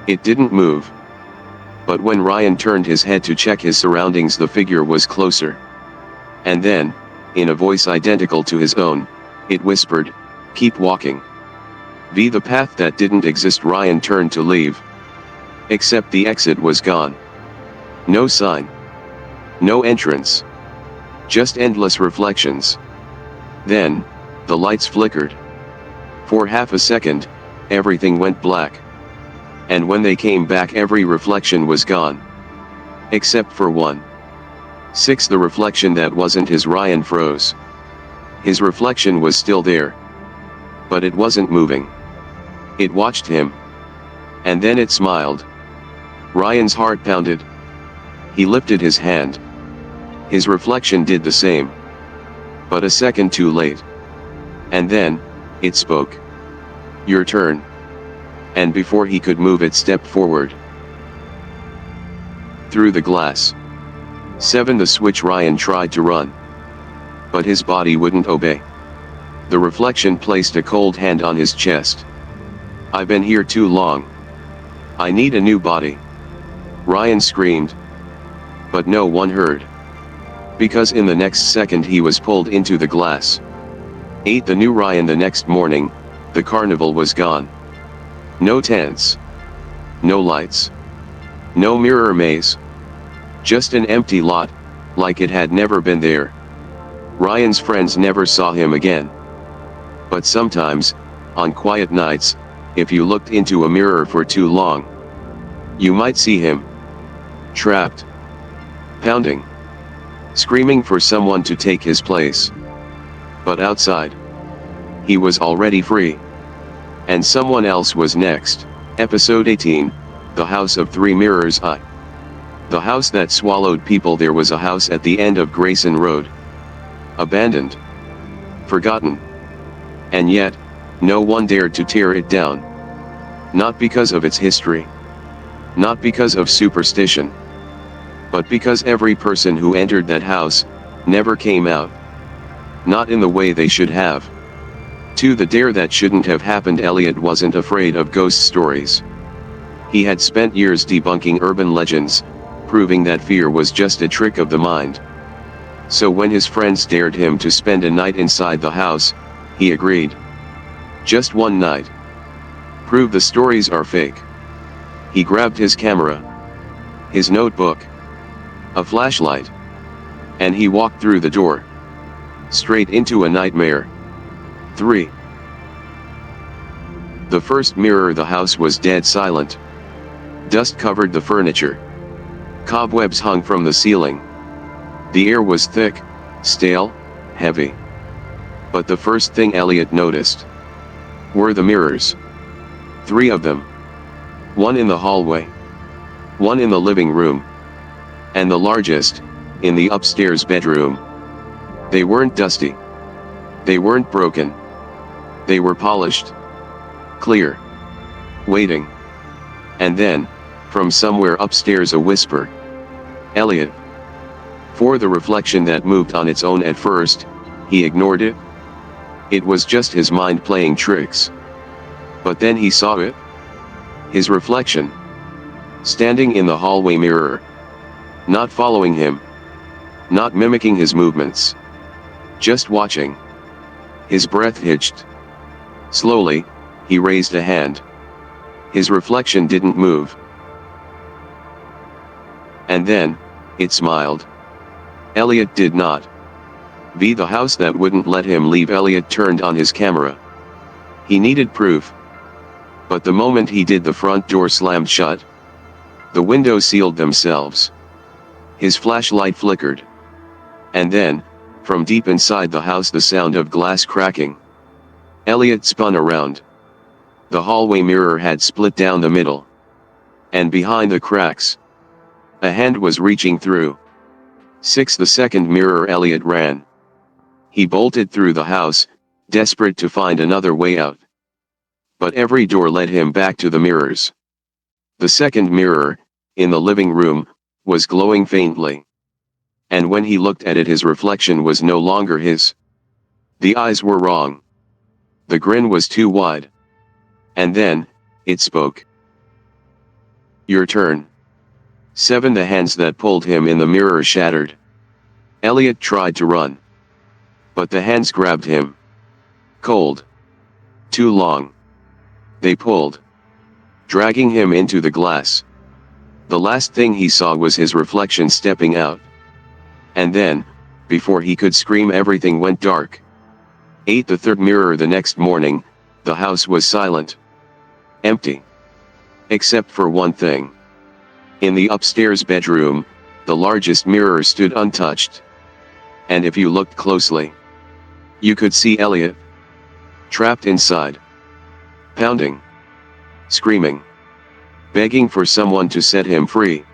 It didn't move. But when Ryan turned his head to check his surroundings, the figure was closer. And then, in a voice identical to his own, it whispered, "Keep walking." The path that didn't exist. Ryan turned to leave. Except the exit was gone. No sign. No entrance. Just endless reflections. Then, the lights flickered. For half a second, everything went black. And when they came back, every reflection was gone. Except for one. 6. The reflection that wasn't his. Ryan froze. His reflection was still there. But it wasn't moving. It watched him. And then it smiled. Ryan's heart pounded. He lifted his hand. His reflection did the same. But a second too late. And then, it spoke. "Your turn." And before he could move, it stepped forward. Through the glass. 7. The switch. Ryan tried to run. But his body wouldn't obey. The reflection placed a cold hand on his chest. "I've been here too long. I need a new body." Ryan screamed. But no one heard. Because in the next second he was pulled into the glass. 8. The new Ryan. The next morning, The carnival was gone. No tents. No lights. No mirror maze. Just an empty lot, like it had never been there. Ryan's friends never saw him again. But sometimes, on quiet nights, if you looked into a mirror for too long, you might see him. Trapped. Pounding. Screaming for someone to take his place. But outside, he was already free. And someone else was next. Episode 18, The House of Three Mirrors. The house that swallowed people. There was a house at the end of Grayson Road. Abandoned. Forgotten. And yet, no one dared to tear it down. Not because of its history. Not because of superstition. But because every person who entered that house, never came out. Not in the way they should have. To the dare that shouldn't have happened. Elliot wasn't afraid of ghost stories. He had spent years debunking urban legends, proving that fear was just a trick of the mind. So when his friends dared him to spend a night inside the house, he agreed. Just one night. Prove the stories are fake. He grabbed his camera, his notebook, a flashlight, and he walked through the door. Straight into a nightmare. 3. The first mirror. The house was dead silent. Dust covered the furniture. Cobwebs hung from the ceiling. The air was thick, stale, heavy. But the first thing Elliot noticed were the mirrors. 3 of them. One in the hallway. One in the living room. And the largest, in the upstairs bedroom. They weren't dusty. They weren't broken. They were polished. Clear. Waiting. And then, from somewhere upstairs, a whisper. Elliot. For the reflection that moved on its own at first, he ignored it. It was just his mind playing tricks. But then he saw it. His reflection. Standing in the hallway mirror. Not following him. Not mimicking his movements. Just watching. His breath hitched. Slowly, he raised a hand. His reflection didn't move. And then, it smiled. Elliot did not. Be the house that wouldn't let him leave. Elliot turned on his camera. He needed proof. But the moment he did, the front door slammed shut. The windows sealed themselves. His flashlight flickered. And then, from deep inside the house, the sound of glass cracking. Elliot spun around. The hallway mirror had split down the middle. And behind the cracks, a hand was reaching through. 6. The second mirror. Elliot ran. He bolted through the house, desperate to find another way out. But every door led him back to the mirrors. The second mirror, in the living room, was glowing faintly. And when he looked at it, his reflection was no longer his. The eyes were wrong. The grin was too wide. And then, it spoke. Your turn. 7. The hands that pulled him in the mirror shattered. Elliot tried to run. But the hands grabbed him. Cold. Too long. They pulled. Dragging him into the glass. The last thing he saw was his reflection stepping out. And then, before he could scream, everything went dark. 8. The third mirror. The next morning, the house was silent. Empty. Except for one thing. In the upstairs bedroom, the largest mirror stood untouched. And if you looked closely, you could see Elliot. Trapped inside. Pounding. Screaming. Begging for someone to set him free.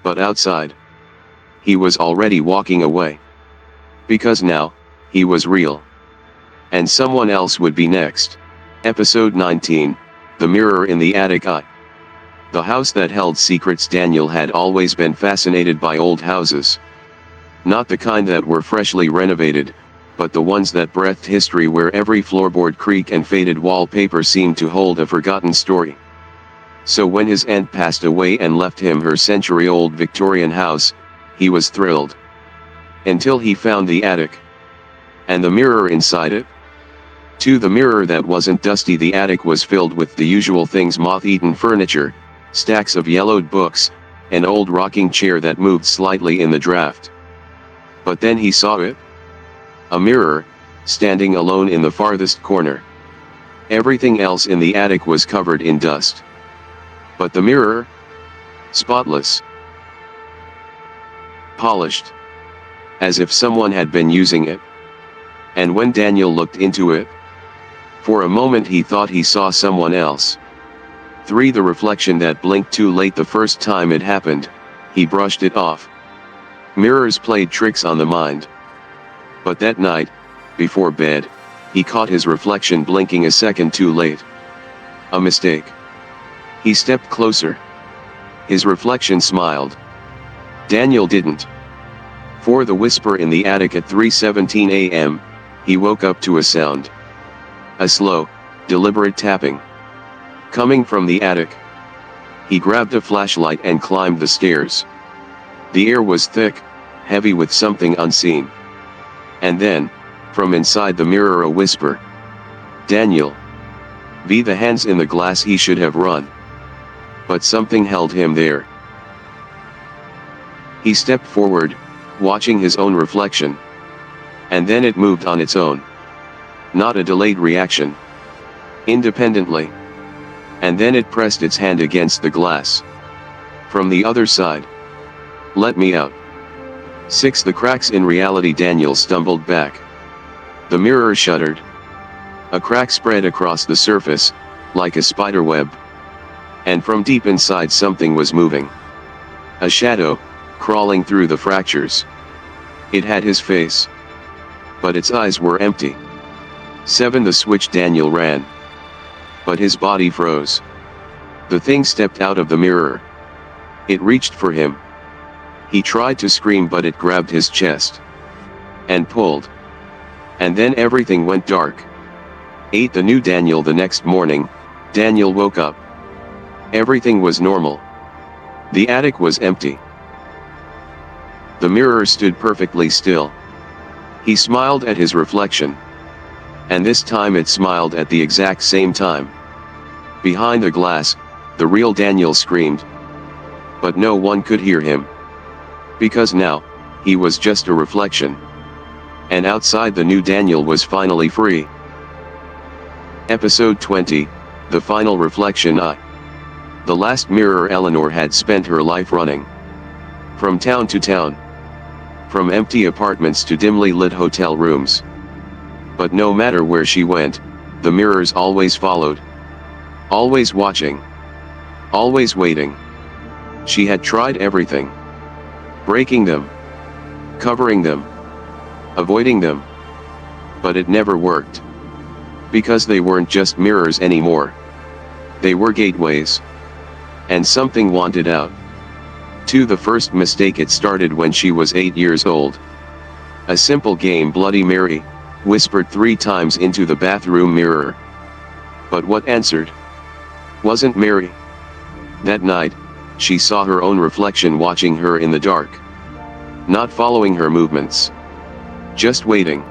But outside, he was already walking away. Because now, he was real. And someone else would be next. Episode 19, The Mirror in the Attic. The house that held secrets. Daniel had always been fascinated by old houses. Not the kind that were freshly renovated, but the ones that breathed history, where every floorboard creaked and faded wallpaper seemed to hold a forgotten story. So when his aunt passed away and left him her century-old Victorian house, he was thrilled. Until he found the attic. And the mirror inside it. To the mirror that wasn't dusty, the attic was filled with the usual things: moth-eaten furniture, stacks of yellowed books, an old rocking chair that moved slightly in the draft. But then he saw it. A mirror, standing alone in the farthest corner. Everything else in the attic was covered in dust. But the mirror? Spotless. Polished. As if someone had been using it. And when Daniel looked into it, for a moment he thought he saw someone else. 3. The reflection that blinked too late the first time it happened, he brushed it off. Mirrors played tricks on the mind. But that night, before bed, he caught his reflection blinking a second too late. A mistake. He stepped closer. His reflection smiled. Daniel didn't. For the whisper in the attic at 3:17 a.m., he woke up to a sound. A slow, deliberate tapping. Coming from the attic. He grabbed a flashlight and climbed the stairs. The air was thick, heavy with something unseen. And then, from inside the mirror, a whisper. Daniel. The hands in the glass. He should have run. But something held him there. He stepped forward, watching his own reflection. And then it moved on its own. Not a delayed reaction. Independently. And then it pressed its hand against the glass. From the other side. Let me out. 6. The cracks in reality. Daniel stumbled back. The mirror shuddered. A crack spread across the surface, like a spider web. And from deep inside something was moving. A shadow, crawling through the fractures. It had his face. But its eyes were empty. 7. The switch. Daniel ran. But his body froze. The thing stepped out of the mirror. It reached for him. He tried to scream, but it grabbed his chest. And pulled. And then everything went dark. 8. The new Daniel. The next morning, Daniel woke up. Everything was normal. The attic was empty. The mirror stood perfectly still. He smiled at his reflection. And this time it smiled at the exact same time. Behind the glass, the real Daniel screamed. But no one could hear him. Because now, he was just a reflection. And outside, the new Daniel was finally free. Episode 20, The Final Reflection. The last mirror. Eleanor had spent her life running. From town to town. From empty apartments to dimly lit hotel rooms. But no matter where she went, the mirrors always followed. Always watching. Always waiting. She had tried everything. Breaking them. Covering them. Avoiding them. But it never worked. Because they weren't just mirrors anymore. They were gateways. And something wanted out. To the first mistake. It started when she was 8 years old. A simple game. Bloody Mary, whispered 3 times into the bathroom mirror. But what answered? Wasn't Mary. That night, she saw her own reflection watching her in the dark. Not following her movements. Just waiting.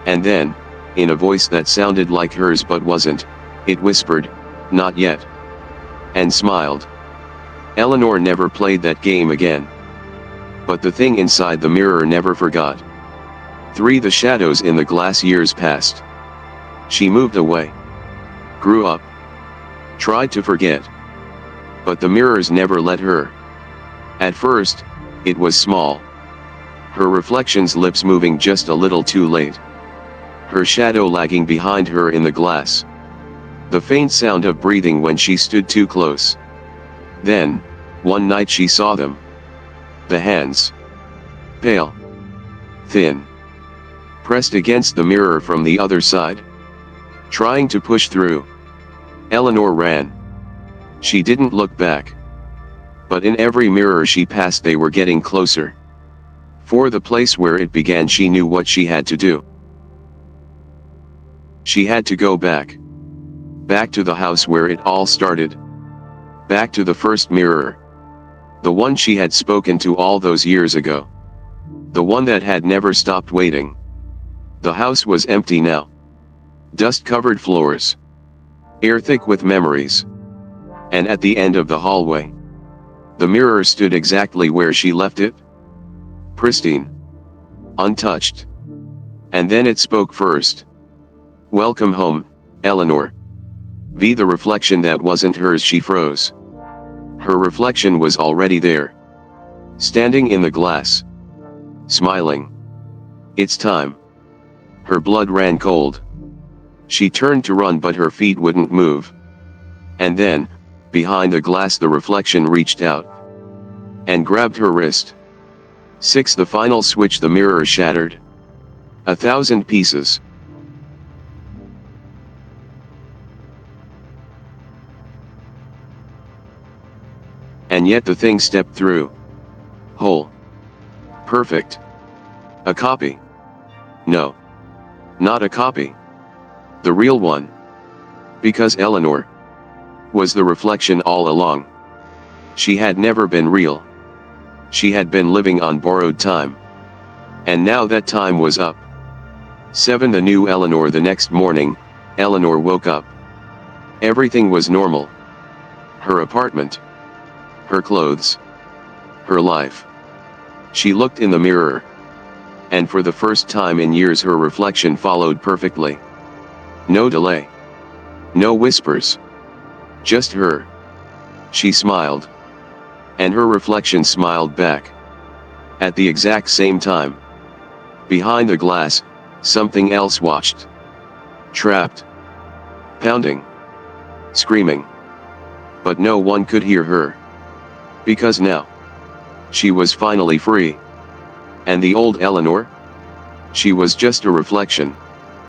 And then, in a voice that sounded like hers but wasn't, it whispered, "Not yet." And smiled. Eleanor never played that game again. But the thing inside the mirror never forgot. 3. The shadows in the glass. Years passed. She moved away. Grew up. Tried to forget. But the mirrors never let her. At first, it was small. Her reflection's lips moving just a little too late. Her shadow lagging behind her in the glass. The faint sound of breathing when she stood too close. Then, one night she saw them. The hands. Pale. Thin. Pressed against the mirror from the other side. Trying to push through. Eleanor ran. She didn't look back. But in every mirror she passed they were getting closer. For the place where it began she knew what she had to do. She had to go back. Back to the house where it all started. Back to the first mirror. The one she had spoken to all those years ago. The one that had never stopped waiting. The house was empty now. Dust-covered floors. Air thick with memories. And at the end of the hallway, the mirror stood exactly where she left it. Pristine. Untouched. And then it spoke first. "Welcome home, Eleanor." The reflection that wasn't hers, she froze. Her reflection was already there. Standing in the glass. Smiling. "It's time." Her blood ran cold. She turned to run, but her feet wouldn't move. And then, behind the glass, the reflection reached out and grabbed her wrist. 6. The final switch. The mirror shattered. 1,000 pieces. And yet the thing stepped through. Whole. Perfect. A copy. No. Not a copy. The real one. Because Eleanor was the reflection all along. She had never been real. She had been living on borrowed time. And now that time was up. 7. The new Eleanor. The next morning, Eleanor woke up. Everything was normal. Her apartment. Her clothes. Her life. She looked in the mirror. And for the first time in years, her reflection followed perfectly. No delay. No whispers. Just her. She smiled. And her reflection smiled back. At the exact same time. Behind the glass, something else watched. Trapped. Pounding. Screaming. But no one could hear her. Because now, she was finally free. And the old Eleanor? She was just a reflection.